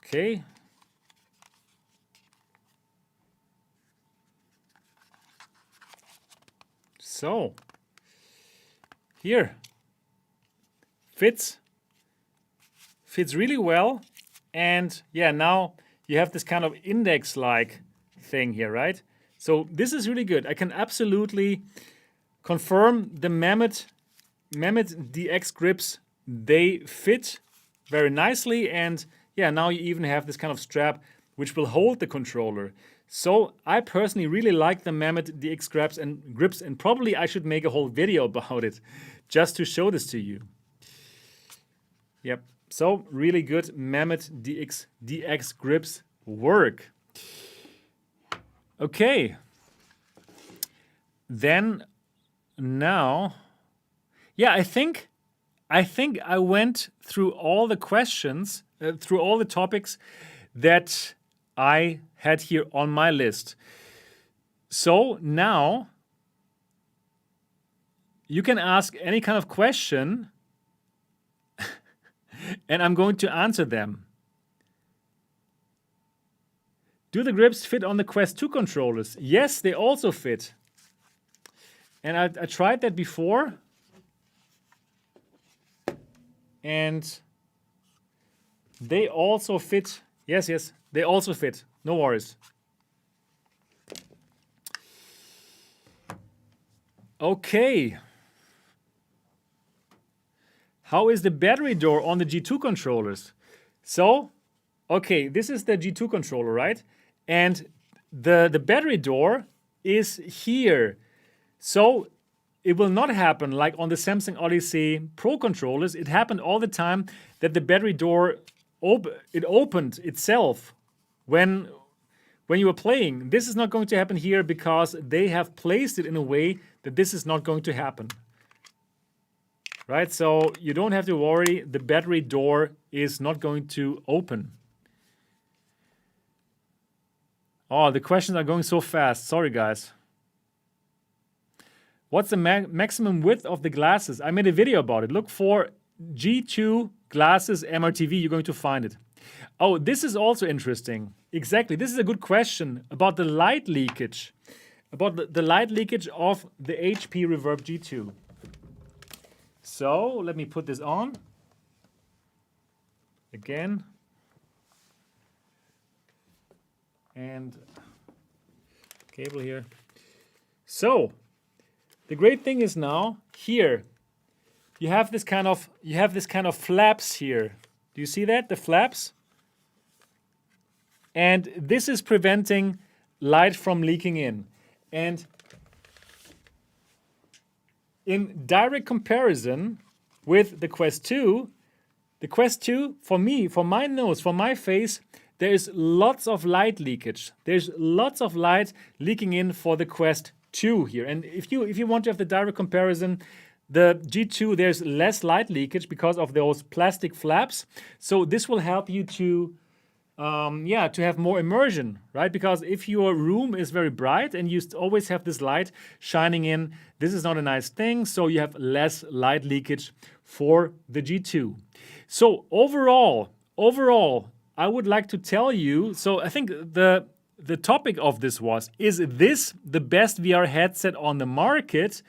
Okay. So here. Fits really well. And yeah, now you have this kind of index-like thing here, right? So this is really good. I can absolutely confirm the Mammoth DX grips, they fit very nicely. And yeah, now you even have this kind of strap which will hold the controller. So I personally really like the Mammoth DX grips, and probably I should make a whole video about it just to show this to you. Yep, so really good Mammoth DX grips work. Okay, then now, yeah, I think I went through all the questions, through all the topics that I had here on my list. So now you can ask any kind of question and I'm going to answer them. Do the grips fit on the Quest 2 controllers? Yes, they also fit. And I tried that before. And they also fit. Yes, they also fit. No worries. Okay. How is the battery door on the G2 controllers? So, okay, this is the G2 controller, right? And the battery door is here. So it will not happen like on the Samsung Odyssey Pro controllers. It happened all the time that the battery door opened itself when you were playing. This is not going to happen here because they have placed it in a way that this is not going to happen. Right? So you don't have to worry, the battery door is not going to open. Oh, the questions are going so fast. Sorry, guys. What's the maximum width of the glasses? I made a video about it. Look for G2 glasses MRTV. You're going to find it. Oh, this is also interesting. Exactly. This is a good question about the light leakage. About the light leakage of the HP Reverb G2. So, let me put this on. Again. And cable here. So, the great thing is now here you have this kind of flaps here. Do you see that? The flaps? And this is preventing light from leaking in. And in direct comparison with the Quest 2, the Quest 2, for me, for my nose, for my face, there is lots of light leakage. There's lots of light leaking in for the Quest 2 here. And if you want to have the direct comparison, the G2, there's less light leakage because of those plastic flaps. So this will help you to have more immersion, right? Because if your room is very bright and you always have this light shining in, this is not a nice thing. So you have less light leakage for the G2. So overall, I would like to tell you, so I think the topic of this was, is this the best VR headset on the market?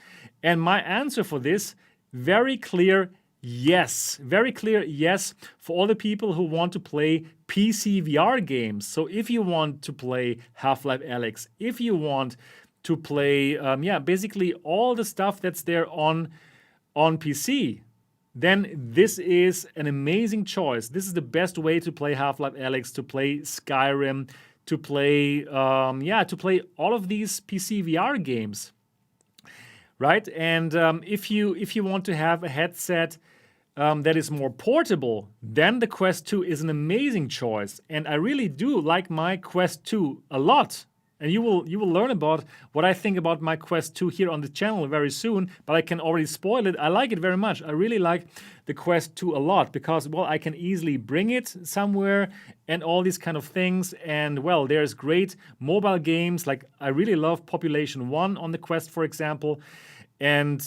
And my answer for this, very clear yes. Very clear yes for all the people who want to play PCVR games. So if you want to play Half-Life Alyx, if you want to play, basically all the stuff that's there on PC, then this is an amazing choice. This is the best way to play Half-Life Alyx, to play Skyrim, to play all of these PC VR games, right? And if you want to have a headset that is more portable, then the Quest 2 is an amazing choice. And I really do like my Quest 2 a lot. And you will learn about what I think about my Quest 2 here on the channel very soon, but I can already spoil it. I like it very much. I really like the Quest 2 a lot because, well, I can easily bring it somewhere and all these kind of things. And, well, there's great mobile games. Like, I really love Population 1 on the Quest, for example. And,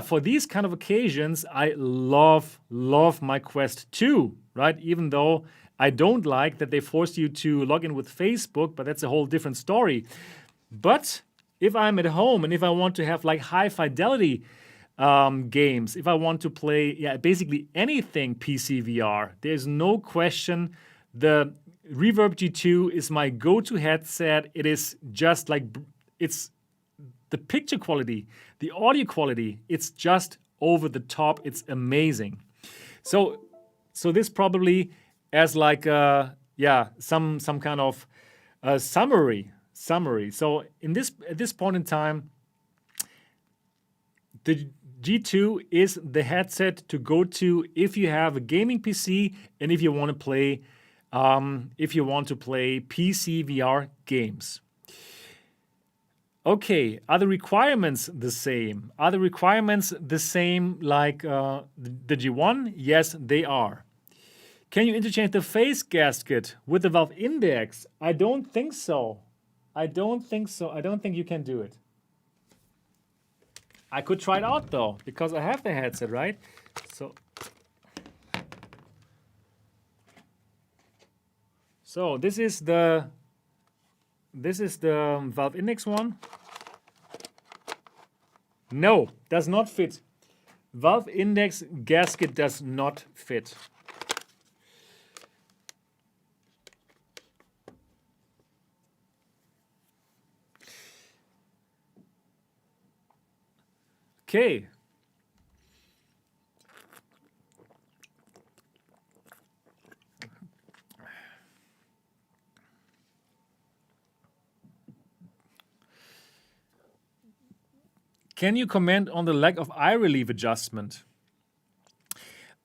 for these kind of occasions, I love my Quest 2, right? Even though I don't like that they force you to log in with Facebook, but that's a whole different story. But if I'm at home and if I want to have like high fidelity games, if I want to play basically anything PCVR, there's no question the Reverb G2 is my go-to headset. It is just like, it's the picture quality, the audio quality, it's just over the top. It's amazing. So this probably as like some kind of summary. So at this point in time, the G2 is the headset to go to if you have a gaming PC and if you want to play PC VR games. Okay, are the requirements the same? Are the requirements the same like the G1? Yes, they are. Can you interchange the face gasket with the valve index? I don't think so. I don't think you can do it. I could try it out though, because I have the headset, right? So this is the valve index one. No, does not fit. Valve index gasket does not fit. Okay. Can you comment on the lack of eye relief adjustment?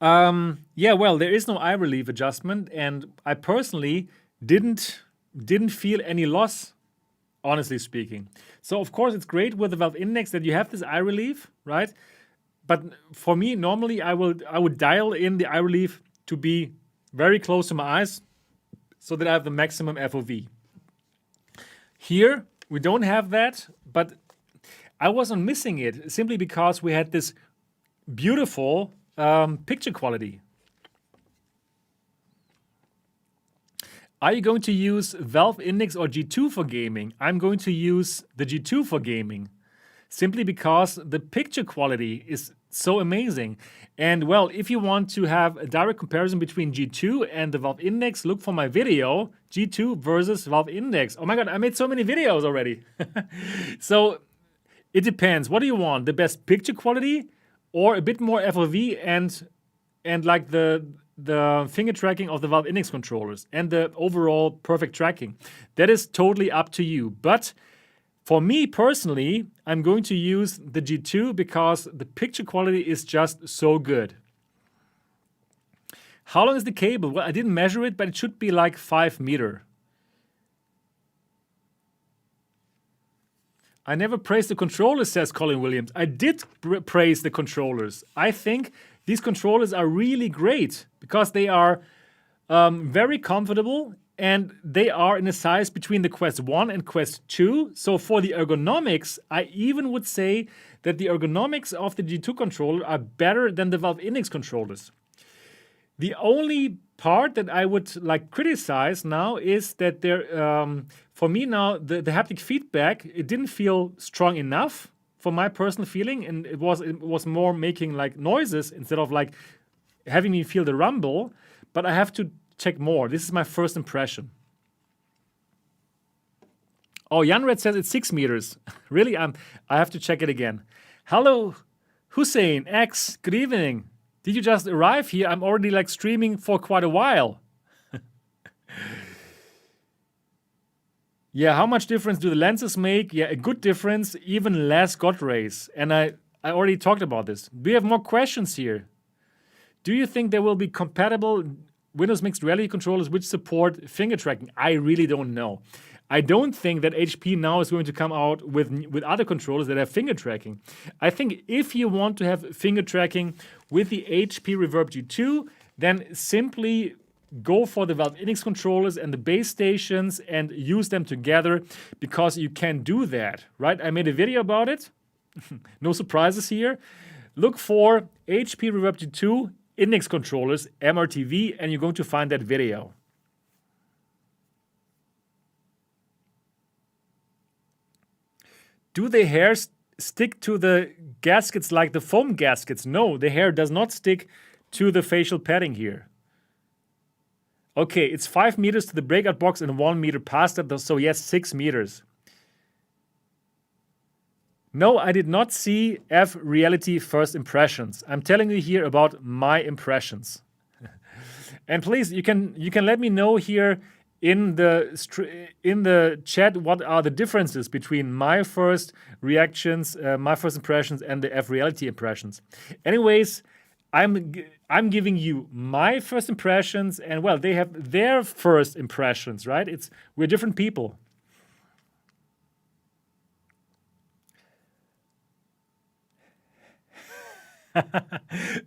Yeah, well, there is no eye relief adjustment, and I personally didn't feel any loss, honestly speaking. So of course it's great with the valve index that you have this eye relief, right? But for me, normally I would dial in the eye relief to be very close to my eyes so that I have the maximum FOV. Here we don't have that, but I wasn't missing it simply because we had this beautiful picture quality. Are you going to use Valve Index or G2 for gaming? I'm going to use the G2 for gaming, simply because the picture quality is so amazing. And well, if you want to have a direct comparison between G2 and the Valve Index, look for my video, G2 versus Valve Index. Oh my God, I made so many videos already. So it depends. What do you want? The best picture quality or a bit more FOV and like the finger tracking of the Valve Index controllers and the overall perfect tracking? That is totally up to you. But for me personally, I'm going to use the G2 because the picture quality is just so good. How long is the cable? Well, I didn't measure it, but it should be like 5 meters. I never praised the controllers, says Colin Williams. I did praise the controllers. I think these controllers are really great because they are very comfortable and they are in a size between the Quest 1 and Quest 2. So for the ergonomics, I even would say that the ergonomics of the G2 controller are better than the Valve Index controllers. The only part that I would like criticize now is that there, for me now, the haptic feedback, it didn't feel strong enough for my personal feeling, and it was more making like noises instead of like having me feel the rumble. But I have to check more. This is my first impression. Oh, Janred says it's 6 meters. Really? I have to check it again. Hello, Hussein X. Good evening. Did you just arrive here? I'm already like streaming for quite a while. Yeah, how much difference do the lenses make? Yeah, a good difference, even less God rays. And I already talked about this. Do you have more questions here? Do you think there will be compatible Windows Mixed Reality controllers which support finger tracking? I really don't know. I don't think that HP now is going to come out with other controllers that have finger tracking. I think if you want to have finger tracking with the HP Reverb G2, then simply go for the Valve Index controllers and the base stations and use them together because you can do that, right? I made a video about it. No surprises here. Look for HP Reverb G2 Index controllers, MRTV, and you're going to find that video. Do the hairs stick to the gaskets like the foam gaskets? No, the hair does not stick to the facial padding here. Okay, it's 5 meters to the breakout box and 1 meter past that, so yes, 6 meters. No, I did not see F Reality First Impressions. I'm telling you here about my impressions. And please, you can let me know here in the chat what are the differences between my first reactions, my first impressions, and the F Reality impressions. Anyways, I'm giving you my first impressions, and well, they have their first impressions, right? We're different people.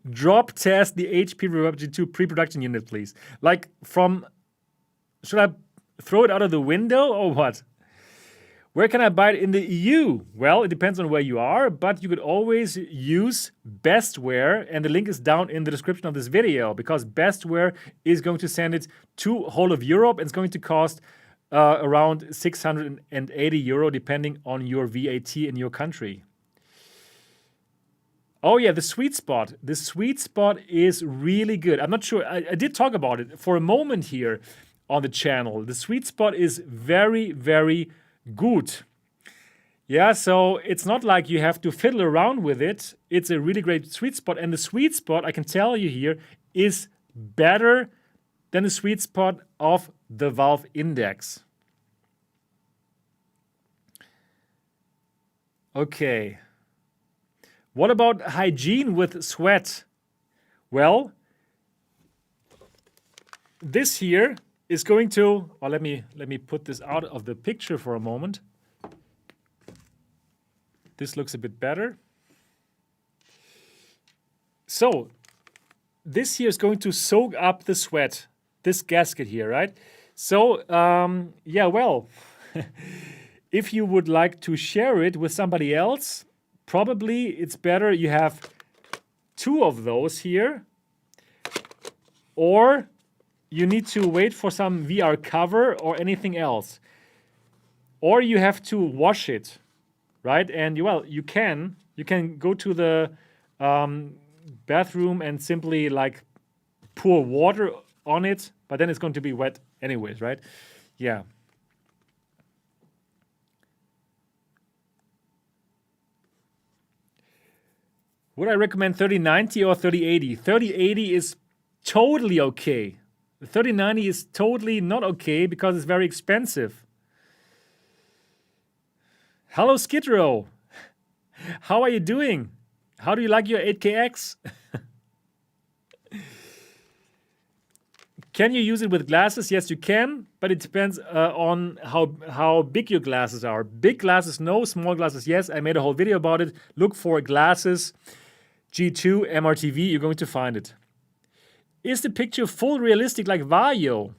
Drop test the HP Reverb G2 pre-production unit, please. Like should I throw it out of the window or what? Where can I buy it in the EU? Well, it depends on where you are, but you could always use Bestware, and the link is down in the description of this video because Bestware is going to send it to whole of Europe, and it's going to cost around 680 euro depending on your VAT in your country. Oh yeah, the sweet spot. The sweet spot is really good. I'm not sure. I did talk about it for a moment here on the channel. The sweet spot is very, very good. Yeah, so it's not like you have to fiddle around with it. It's a really great sweet spot. And the sweet spot, I can tell you here, is better than the sweet spot of the Valve Index. Okay. What about hygiene with sweat? Well, this here is going to, well, let me put this out of the picture for a moment. This looks a bit better. So this here is going to soak up the sweat, this gasket here, right? So, yeah, well, if you would like to share it with somebody else, probably it's better you have 2 of those here, or you need to wait for some VR cover or anything else. Or you have to wash it, right? And well, you can go to the bathroom and simply like pour water on it, but then it's going to be wet anyways, right? Yeah. Would I recommend 3090 or 3080? 3080 is totally okay. The 3090 is totally not okay because it's very expensive. Hello, Skid Row. How are you doing? How do you like your 8KX? Can you use it with glasses? Yes, you can, but it depends on how big your glasses are. Big glasses, no. Small glasses, yes. I made a whole video about it. Look for glasses G2 MRTV. You're going to find it. Is the picture full realistic like Vario?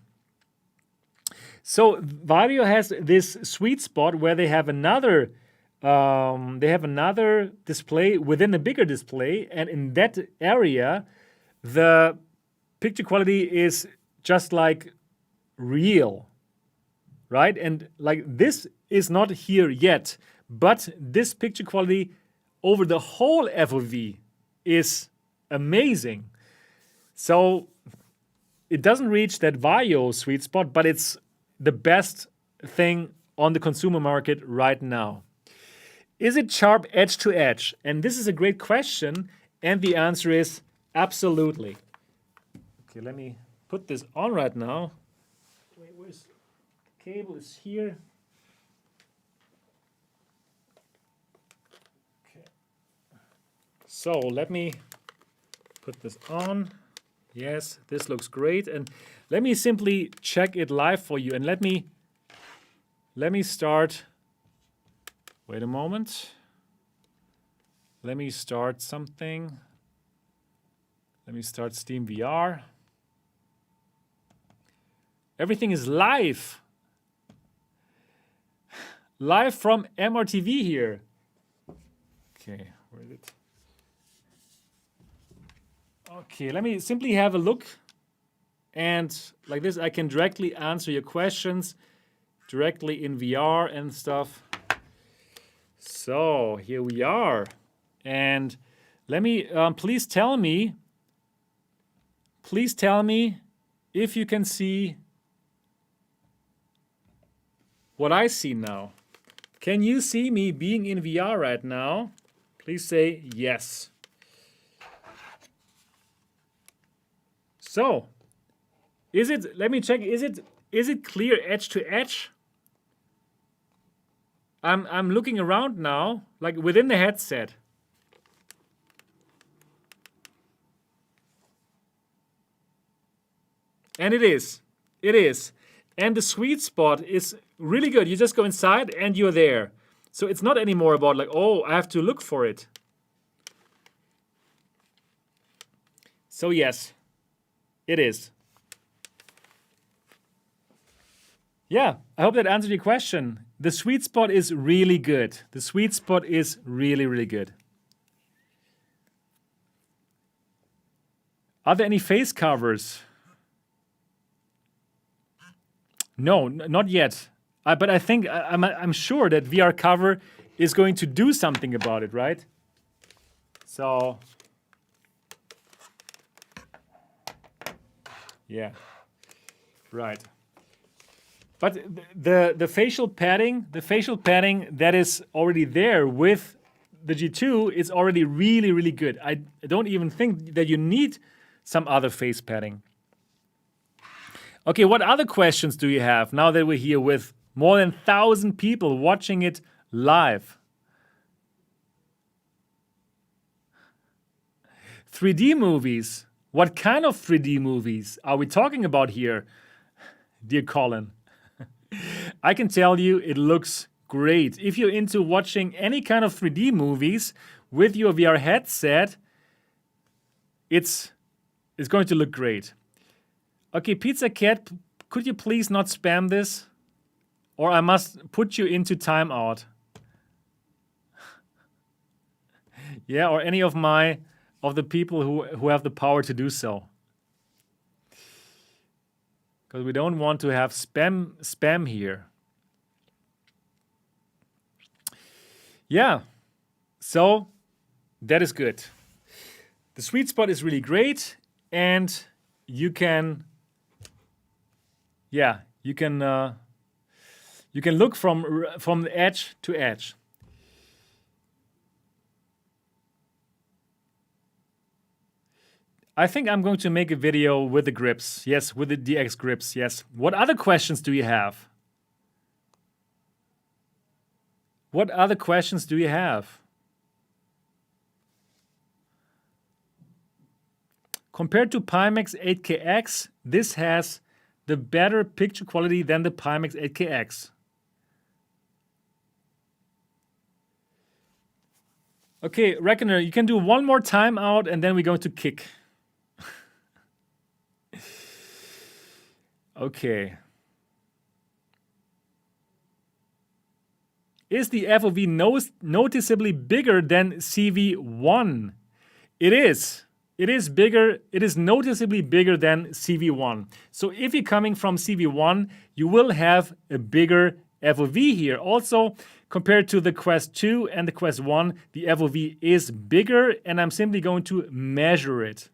So Vario has this sweet spot where they have another display within a bigger display, and in that area, the picture quality is just like real, right? And like this is not here yet, but this picture quality over the whole FOV is amazing. So it doesn't reach that Vario sweet spot, but it's the best thing on the consumer market right now. Is it sharp edge to edge? And this is a great question, and the answer is absolutely. Okay, let me put this on right now. Wait, where's the cable? Is here. Okay. So let me put this on. Yes, this looks great. And let me simply check it live for you. And let me start. Wait a moment. Let me start something. Let me start Steam VR. Everything is live. Live from MRTV here. Okay, where is it? Okay, let me simply have a look. And like this, I can directly answer your questions directly in VR and stuff. So here we are. And let me, please tell me if you can see what I see now. Can you see me being in VR right now? Please say yes. So, is it, let me check, is it clear edge to edge? I'm looking around now, like within the headset. And it is. And the sweet spot is really good. You just go inside and you're there. So it's not anymore about like, oh, I have to look for it. So yes, it is. Yeah, I hope that answered your question. The sweet spot is really good. The sweet spot is really, really good. Are there any face covers? No, not yet. But I think, I'm sure that VR cover is going to do something about it, right? So, yeah, right. But the facial padding, that is already there with the G2 is already really, really good. I don't even think that you need some other face padding. Okay, what other questions do you have now that we're here with more than 1,000 people watching it live? 3D movies. What kind of 3D movies are we talking about here, dear Colin? I can tell you it looks great. If you're into watching any kind of 3D movies with your VR headset, it's going to look great. Okay, Pizza Cat, could you please not spam this? Or I must put you into timeout. Yeah, or any of the people who have the power to do so. Because we don't want to have spam here. Yeah, so that is good. The sweet spot is really great, and you can look from edge to edge. I think I'm going to make a video with the grips. Yes, with the DX grips. Yes. What other questions do you have? What other questions do you have? Compared to Pimax 8KX, this has the better picture quality than the Pimax 8KX. Okay, Reckoner, you can do one more timeout and then we're going to kick. Okay. Is the FOV noticeably bigger than CV1? It is. It is bigger. It is noticeably bigger than CV1. So if you're coming from CV1, you will have a bigger FOV here. Also, compared to the Quest 2 and the Quest 1, the FOV is bigger, and I'm simply going to measure it.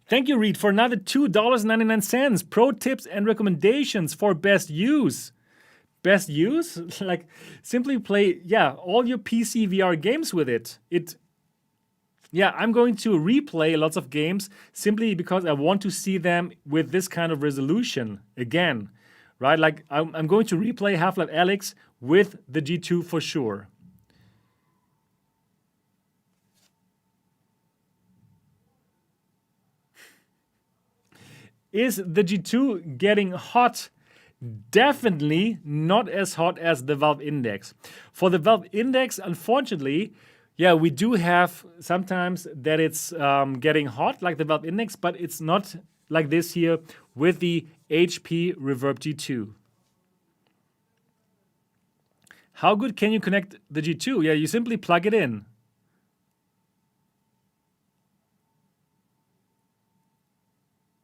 Thank you, Reed, for another $2.99. Pro tips and recommendations for best use. Best use? Like, simply play, all your PCVR games with it. I'm going to replay lots of games simply because I want to see them with this kind of resolution again, right? Like, I'm going to replay Half-Life Alyx with the G2 for sure. Is the G2 getting hot? Definitely not as hot as the Valve Index. For the Valve Index, unfortunately, we do have sometimes that it's getting hot like the Valve Index, but it's not like this here with the HP Reverb G2. How good can you connect the G2? Yeah, you simply plug it in.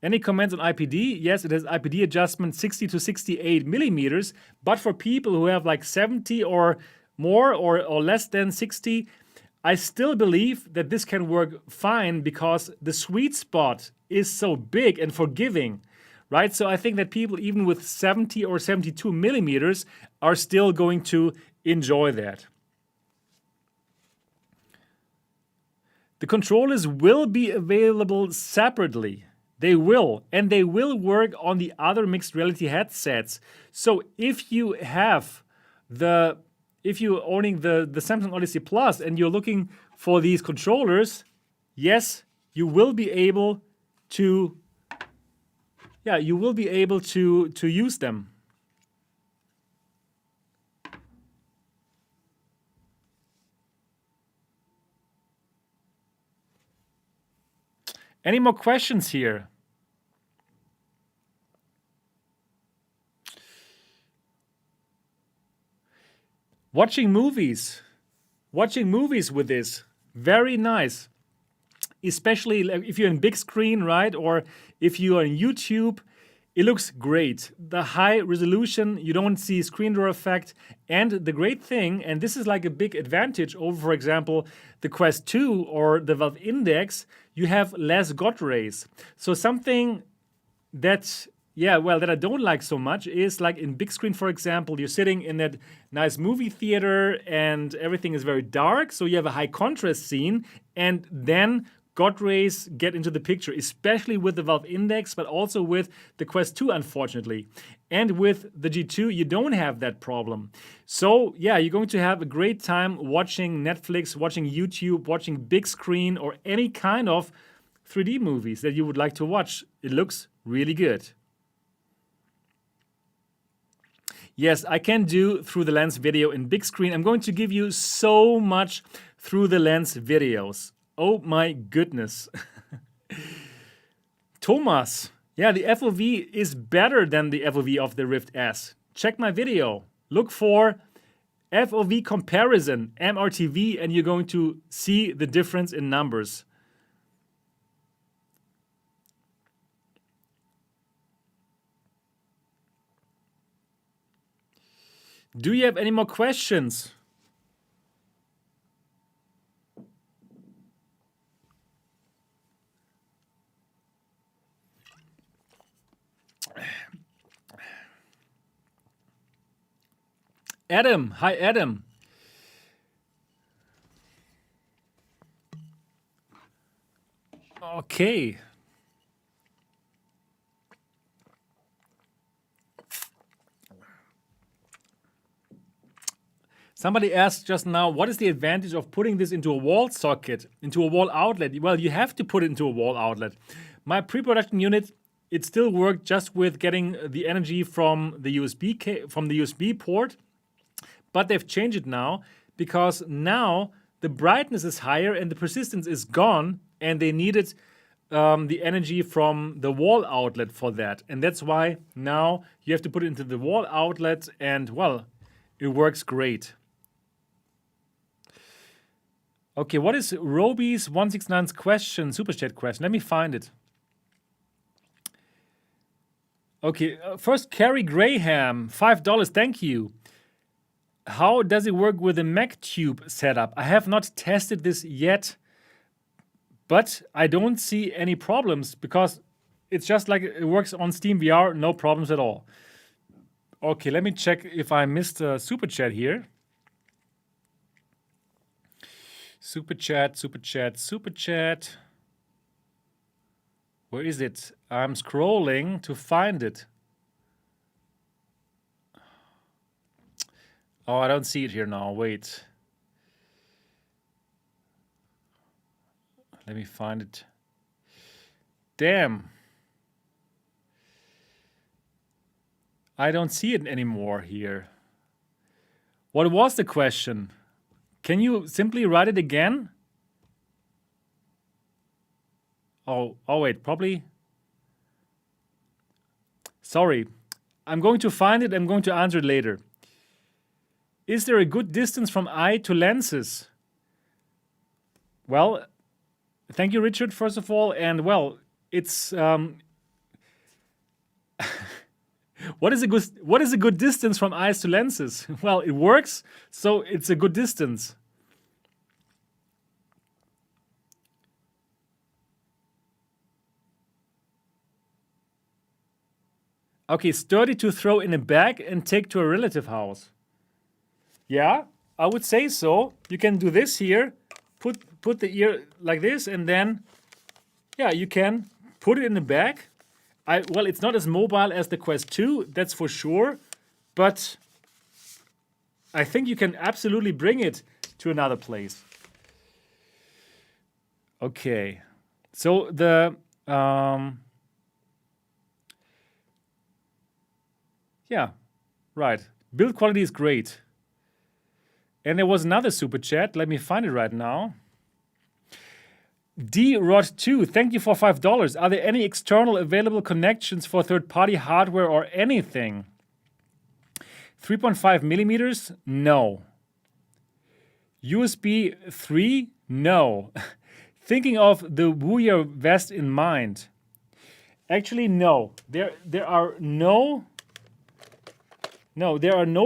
Any comments on IPD? Yes, it has IPD adjustment 60 to 68 millimeters, but for people who have like 70 or more or less than 60, I still believe that this can work fine because the sweet spot is so big and forgiving, right? So I think that people even with 70 or 72 millimeters are still going to enjoy that. The controllers will be available separately. They will, and they will work on the other mixed reality headsets. So if you have if you're owning the Samsung Odyssey Plus and you're looking for these controllers, yes, you will be able to use them. Any more questions here? Watching movies with this, very nice. Especially if you're in big screen, right? Or if you are on YouTube, it looks great. The high resolution, you don't see screen door effect. And the great thing, and this is like a big advantage over, for example, the Quest 2 or the Valve Index, you have less God rays. So something that I don't like so much is like in big screen, for example, you're sitting in that nice movie theater and everything is very dark. So you have a high contrast scene, and then God rays get into the picture, especially with the Valve Index, but also with the Quest 2, unfortunately. And with the G2, you don't have that problem. So yeah, you're going to have a great time watching Netflix, watching YouTube, watching big screen, or any kind of 3D movies that you would like to watch. It looks really good. Yes, I can do through the lens video in big screen. I'm going to give you so much through the lens videos. Oh my goodness. Thomas, yeah, the FOV is better than the FOV of the Rift S. Check my video. Look for FOV comparison, MRTV, and you're going to see the difference in numbers. Do you have any more questions? Adam, hi Adam. Okay. Somebody asked just now, what is the advantage of putting this into a wall socket, into a wall outlet? Well, you have to put it into a wall outlet. My pre-production unit, it still worked just with getting the energy from the USB port, but they've changed it now because now the brightness is higher and the persistence is gone, and they needed the energy from the wall outlet for that. And that's why now you have to put it into the wall outlet, and well, it works great. Okay, what is Roby's 169's question, super chat question? Let me find it. Okay, first Carrie Graham, $5, thank you. How does it work with the MacTube setup? I have not tested this yet, but I don't see any problems because it's just like it works on SteamVR, no problems at all. Okay, let me check if I missed a super chat here. Super chat, super chat, super chat. Where is it? I'm scrolling to find it. Oh, I don't see it here now. Wait. Let me find it. Damn. I don't see it anymore here. What was the question? Can you simply write it again? Oh wait, probably. Sorry. I'm going to find it. I'm going to answer it later. Is there a good distance from eye to lenses? Well, thank you, Richard, first of all. And well, it's what is a good distance from eyes to lenses? Well, it works, so it's a good distance. Okay, sturdy to throw in a bag and take to a relative house. Yeah, I would say so. You can do this here, put the ear like this, and then, yeah, you can put it in the bag. Well, it's not as mobile as the Quest 2, that's for sure, but I think you can absolutely bring it to another place. Okay, so the yeah, right. Build quality is great. And there was another super chat. Let me find it right now. DRod2, thank you for $5. Are there any external available connections for third-party hardware or anything? 3.5 millimeters? No. USB 3? No. Thinking of the Wuya vest in mind. Actually, no. There are no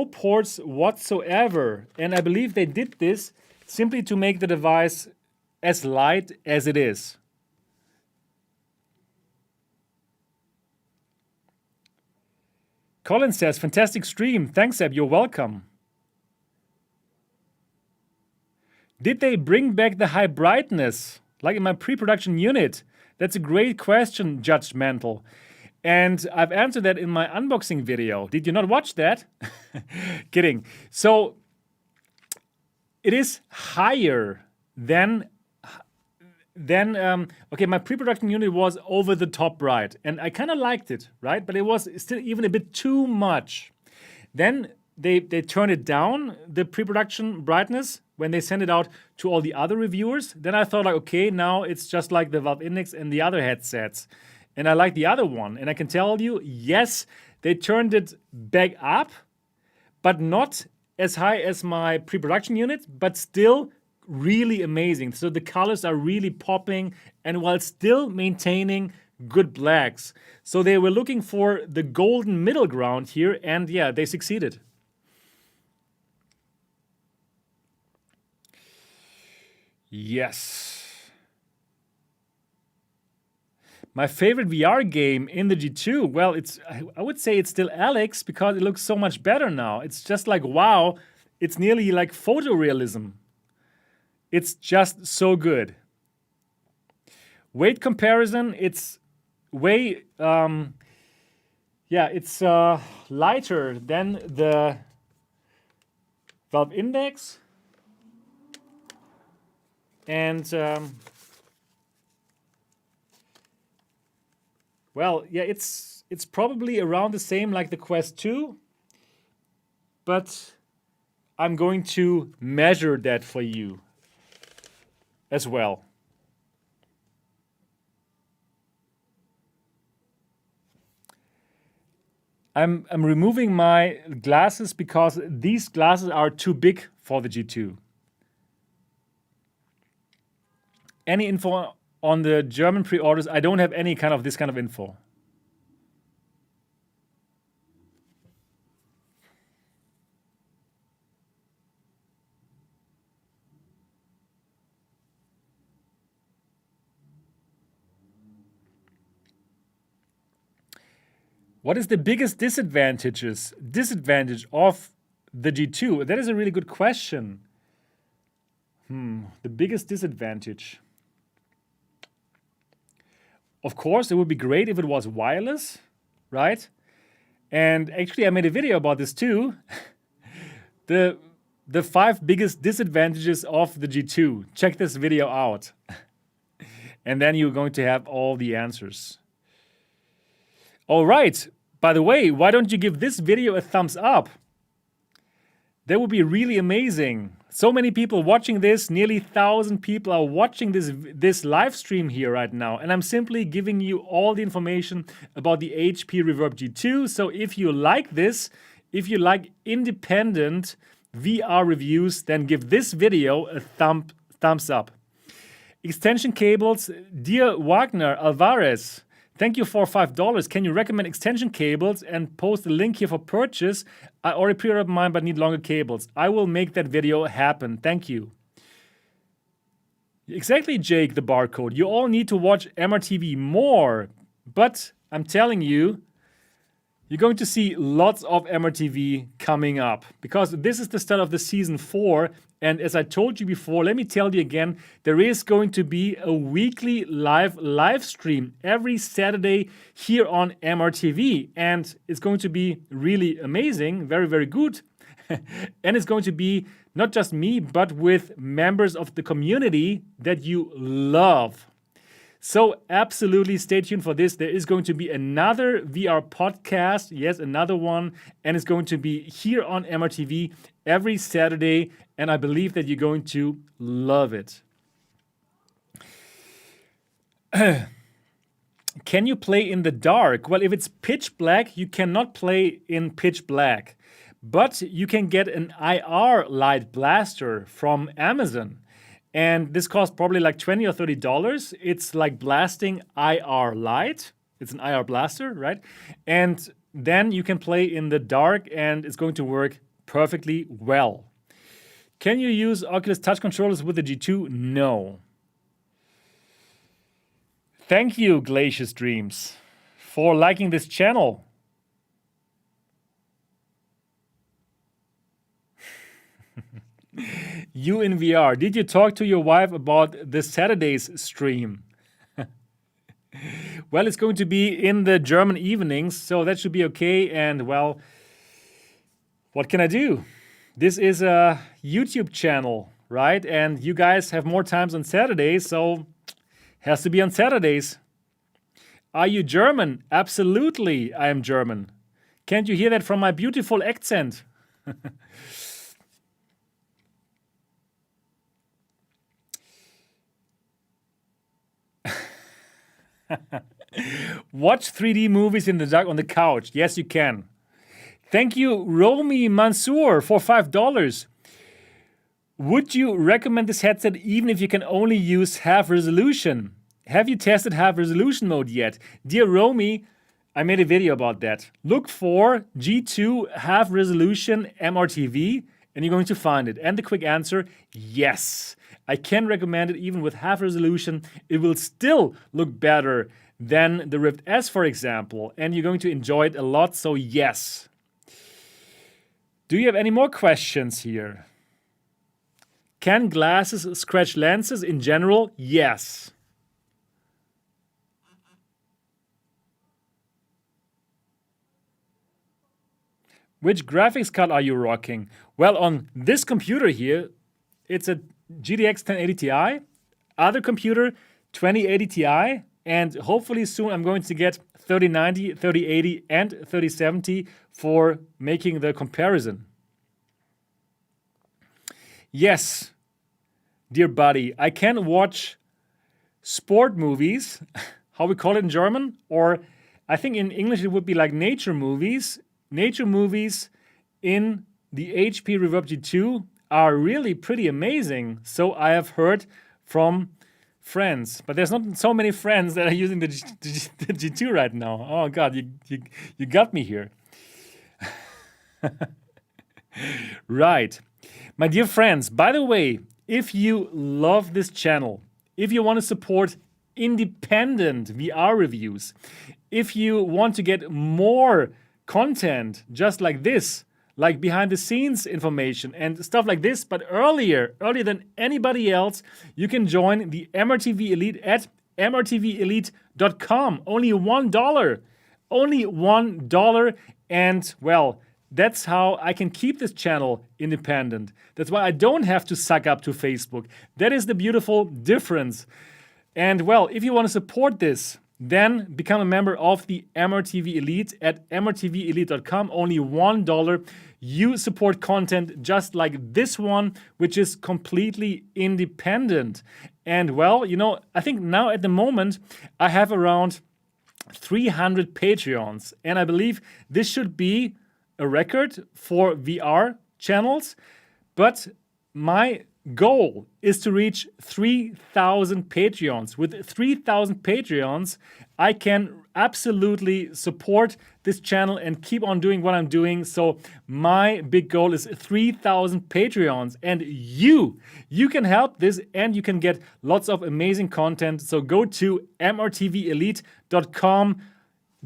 ports whatsoever. And I believe they did this simply to make the device as light as it is. Colin says, fantastic stream. Thanks, Eb. You're welcome. Did they bring back the high brightness? Like in my pre-production unit? That's a great question, Judgmental. And I've answered that in my unboxing video. Did you not watch that? Kidding. So it is higher than okay, my pre-production unit was over the top bright, and I kind of liked it, right? But it was still even a bit too much. Then they turned it down, the pre-production brightness, when they sent it out to all the other reviewers. Then I thought, like, okay, now it's just like the Valve Index and the other headsets. And I like the other one. And I can tell you, yes, they turned it back up, but not as high as my pre-production unit, but still really amazing. So the colors are really popping, and while still maintaining good blacks. So they were looking for the golden middle ground here, and yeah, they succeeded. Yes. My favorite VR game in the G2, well, I would say it's still Alex, because it looks so much better now. It's just like, wow, it's nearly like photorealism. It's just so good. Weight comparison, it's way, it's lighter than the Valve Index. And well, yeah, it's probably around the same like the Quest 2, but I'm going to measure that for you as well. I'm removing my glasses because these glasses are too big for the G2. Any info on the German pre-orders? I don't have any kind of this kind of info. What is the biggest disadvantage of the G2? That is a really good question. The biggest disadvantage. Of course, it would be great if it was wireless, right? And actually, I made a video about this too. The 5 biggest disadvantages of the G2. Check this video out. And then you're going to have all the answers. All right. By the way, why don't you give this video a thumbs up? That would be really amazing. So many people watching this, nearly 1,000 people are watching this live stream here right now. And I'm simply giving you all the information about the HP Reverb G2. So if you like this, if you like independent VR reviews, then give this video a thumbs up. Extension cables, dear Wagner Alvarez, thank you for $5. Can you recommend extension cables and post a link here for purchase? I already pre-ordered mine but need longer cables. I will make that video happen. Thank you. Exactly, Jake the Barcode. You all need to watch MRTV more. But I'm telling you, you're going to see lots of MRTV coming up, because this is the start of the season 4. And as I told you before, let me tell you again, there is going to be a weekly live stream every Saturday here on MRTV. And it's going to be really amazing, very, very good. And it's going to be not just me, but with members of the community that you love. So absolutely stay tuned for this. There is going to be another VR podcast. Yes, another one. And it's going to be here on MRTV every Saturday. And I believe that you're going to love it. Can you play in the dark? Well, if it's pitch black, you cannot play in pitch black. But you can get an IR light blaster from Amazon. And this costs probably like $20 or $30. It's like blasting IR light. It's an IR blaster, right? And then you can play in the dark and it's going to work perfectly well. Can you use Oculus Touch controllers with the G2? No. Thank you, Glacius Dreams, for liking this channel. You in VR. Did you talk to your wife about the Saturday's stream? Well, it's going to be in the German evenings, so that should be okay. And well, what can I do? This is a YouTube channel, right? And you guys have more times on Saturdays, so has to be on Saturdays. Are you German? Absolutely, I am German. Can't you hear that from my beautiful accent? Watch 3D movies in the dark on the couch. Yes, you can. Thank you, Romy Mansour, for $5. Would you recommend this headset even if you can only use half resolution? Have you tested half resolution mode yet? Dear Romy, I made a video about that. Look for G2 half resolution MRTV and you're going to find it. And the quick answer, yes. I can recommend it even with half resolution. It will still look better than the Rift S, for example, and you're going to enjoy it a lot, so yes. Do you have any more questions here? Can glasses scratch lenses in general? Yes. Which graphics card are you rocking? Well, on this computer here, it's a GTX 1080 Ti, other computer 2080 Ti, and hopefully soon I'm going to get 3090, 3080, and 3070 for making the comparison. Yes, dear buddy, I can watch sport movies, how we call it in German, or I think in English it would be like nature movies. Nature movies in the HP Reverb G2 are really pretty amazing. So I have heard from friends, but there's not so many friends that are using the G2 right now. Oh God, you got me here. Right. My dear friends, by the way, if you love this channel, if you want to support independent VR reviews, if you want to get more content just like this, like behind the scenes information and stuff like this, but earlier than anybody else, you can join the MRTV Elite at MRTVElite.com. Only $1. Only $1. And well, that's how I can keep this channel independent. That's why I don't have to suck up to Facebook. That is the beautiful difference. And well, if you want to support this, then become a member of the MRTV Elite at MRTVElite.com. Only $1. You support content just like this one, which is completely independent. And well, you know, I think now at the moment, I have around 300 Patreons. And I believe this should be a record for VR channels. But my goal is to reach 3,000 Patreons. With 3,000 Patreons, I can absolutely support this channel and keep on doing what I'm doing. So my big goal is 3,000 Patreons, and you can help this and you can get lots of amazing content. So go to mrtvelite.com,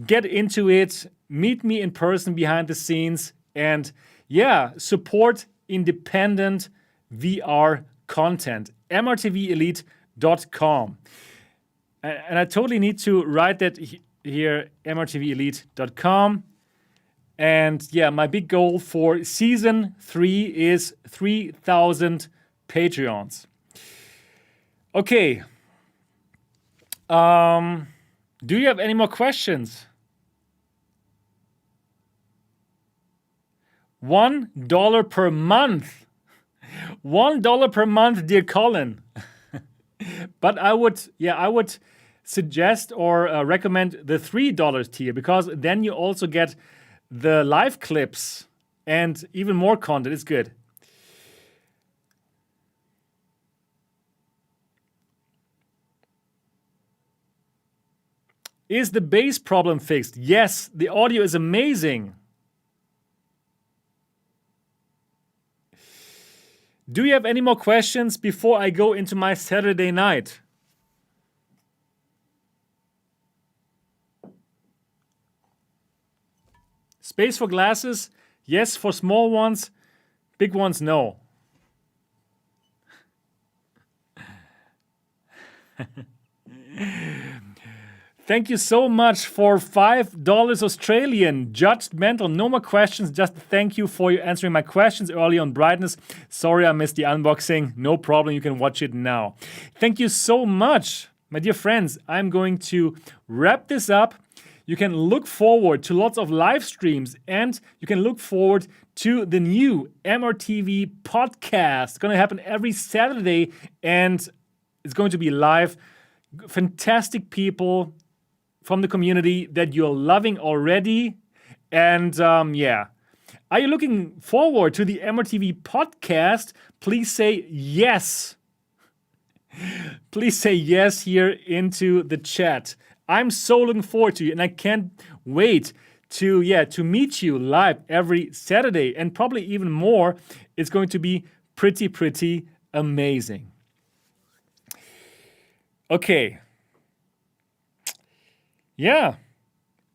get into it, meet me in person behind the scenes, and yeah, support independent VR content. mrtvelite.com. And I totally need to write that here, mrtvelite.com. And yeah, my big goal for season 3 is 3,000 Patreons. Okay. Do you have any more questions? $1 per month. $1 per month, dear Colin. But I would suggest or recommend the $3 tier, because then you also get the live clips and even more content. It's good. Is the bass problem fixed? Yes, the audio is amazing. Do you have any more questions before I go into my Saturday night? Space for glasses? Yes, for small ones. Big ones, no. Thank you so much for $5 Australian. Judgmental. No more questions. Just thank you for answering my questions early on brightness. Sorry I missed the unboxing. No problem. You can watch it now. Thank you so much, my dear friends. I'm going to wrap this up. You can look forward to lots of live streams, and you can look forward to the new MRTV podcast. It's going to happen every Saturday, and it's going to be live. Fantastic people from the community that you're loving already. And yeah, are you looking forward to the MRTV podcast? Please say yes. Please say yes here into the chat. I'm so looking forward to you, and I can't wait to meet you live every Saturday, and probably even more. It's going to be pretty amazing. Okay. Yeah,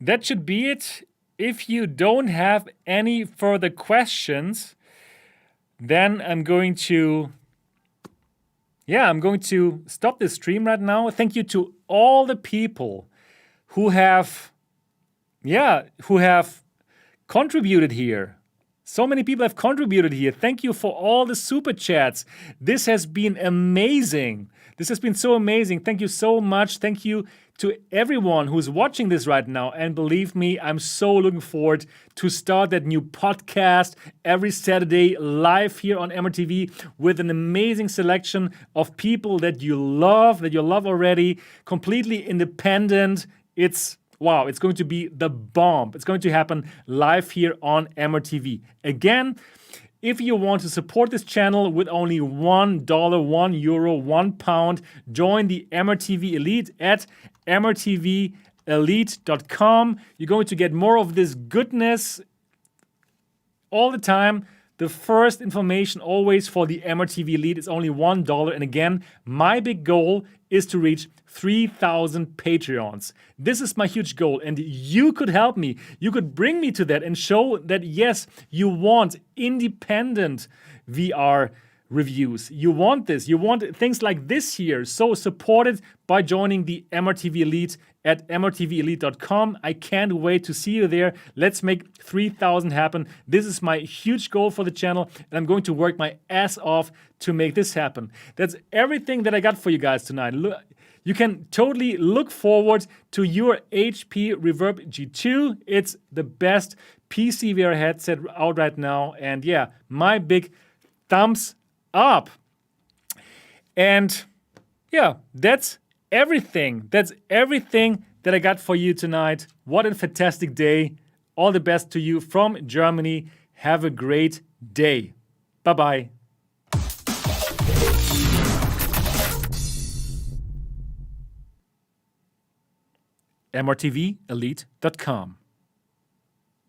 that should be it. If you don't have any further questions, then I'm going to stop this stream right now. Thank you to all the people who have contributed here. So many people have contributed here. Thank you for all the super chats. This has been amazing. This has been so amazing. Thank you so much. Thank you to everyone who's watching this right now. And believe me, I'm so looking forward to start that new podcast every Saturday live here on MRTV with an amazing selection of people that you love already, completely independent. It's going to be the bomb. It's going to happen live here on MRTV. Again, if you want to support this channel with only $1, €1, £1, join the MRTV Elite at MRTVElite.com. You're going to get more of this goodness all the time. The first information always for the MRTV Elite is only $1. And again, my big goal is to reach 3,000 Patreons. This is my huge goal, and you could help me. You could bring me to that and show that, yes, you want independent VR reviews. You want this. You want things like this here. So support it by joining the MRTV Elite at MRTVElite.com. I can't wait to see you there. Let's make 3,000 happen. This is my huge goal for the channel, and I'm going to work my ass off to make this happen. That's everything that I got for you guys tonight. You can totally look forward to your HP Reverb G2. It's the best PCVR headset out right now. And yeah, my big thumbs up. And yeah, that's everything. That's everything that I got for you tonight. What a fantastic day. All the best to you from Germany. Have a great day. Bye-bye. MRTVElite.com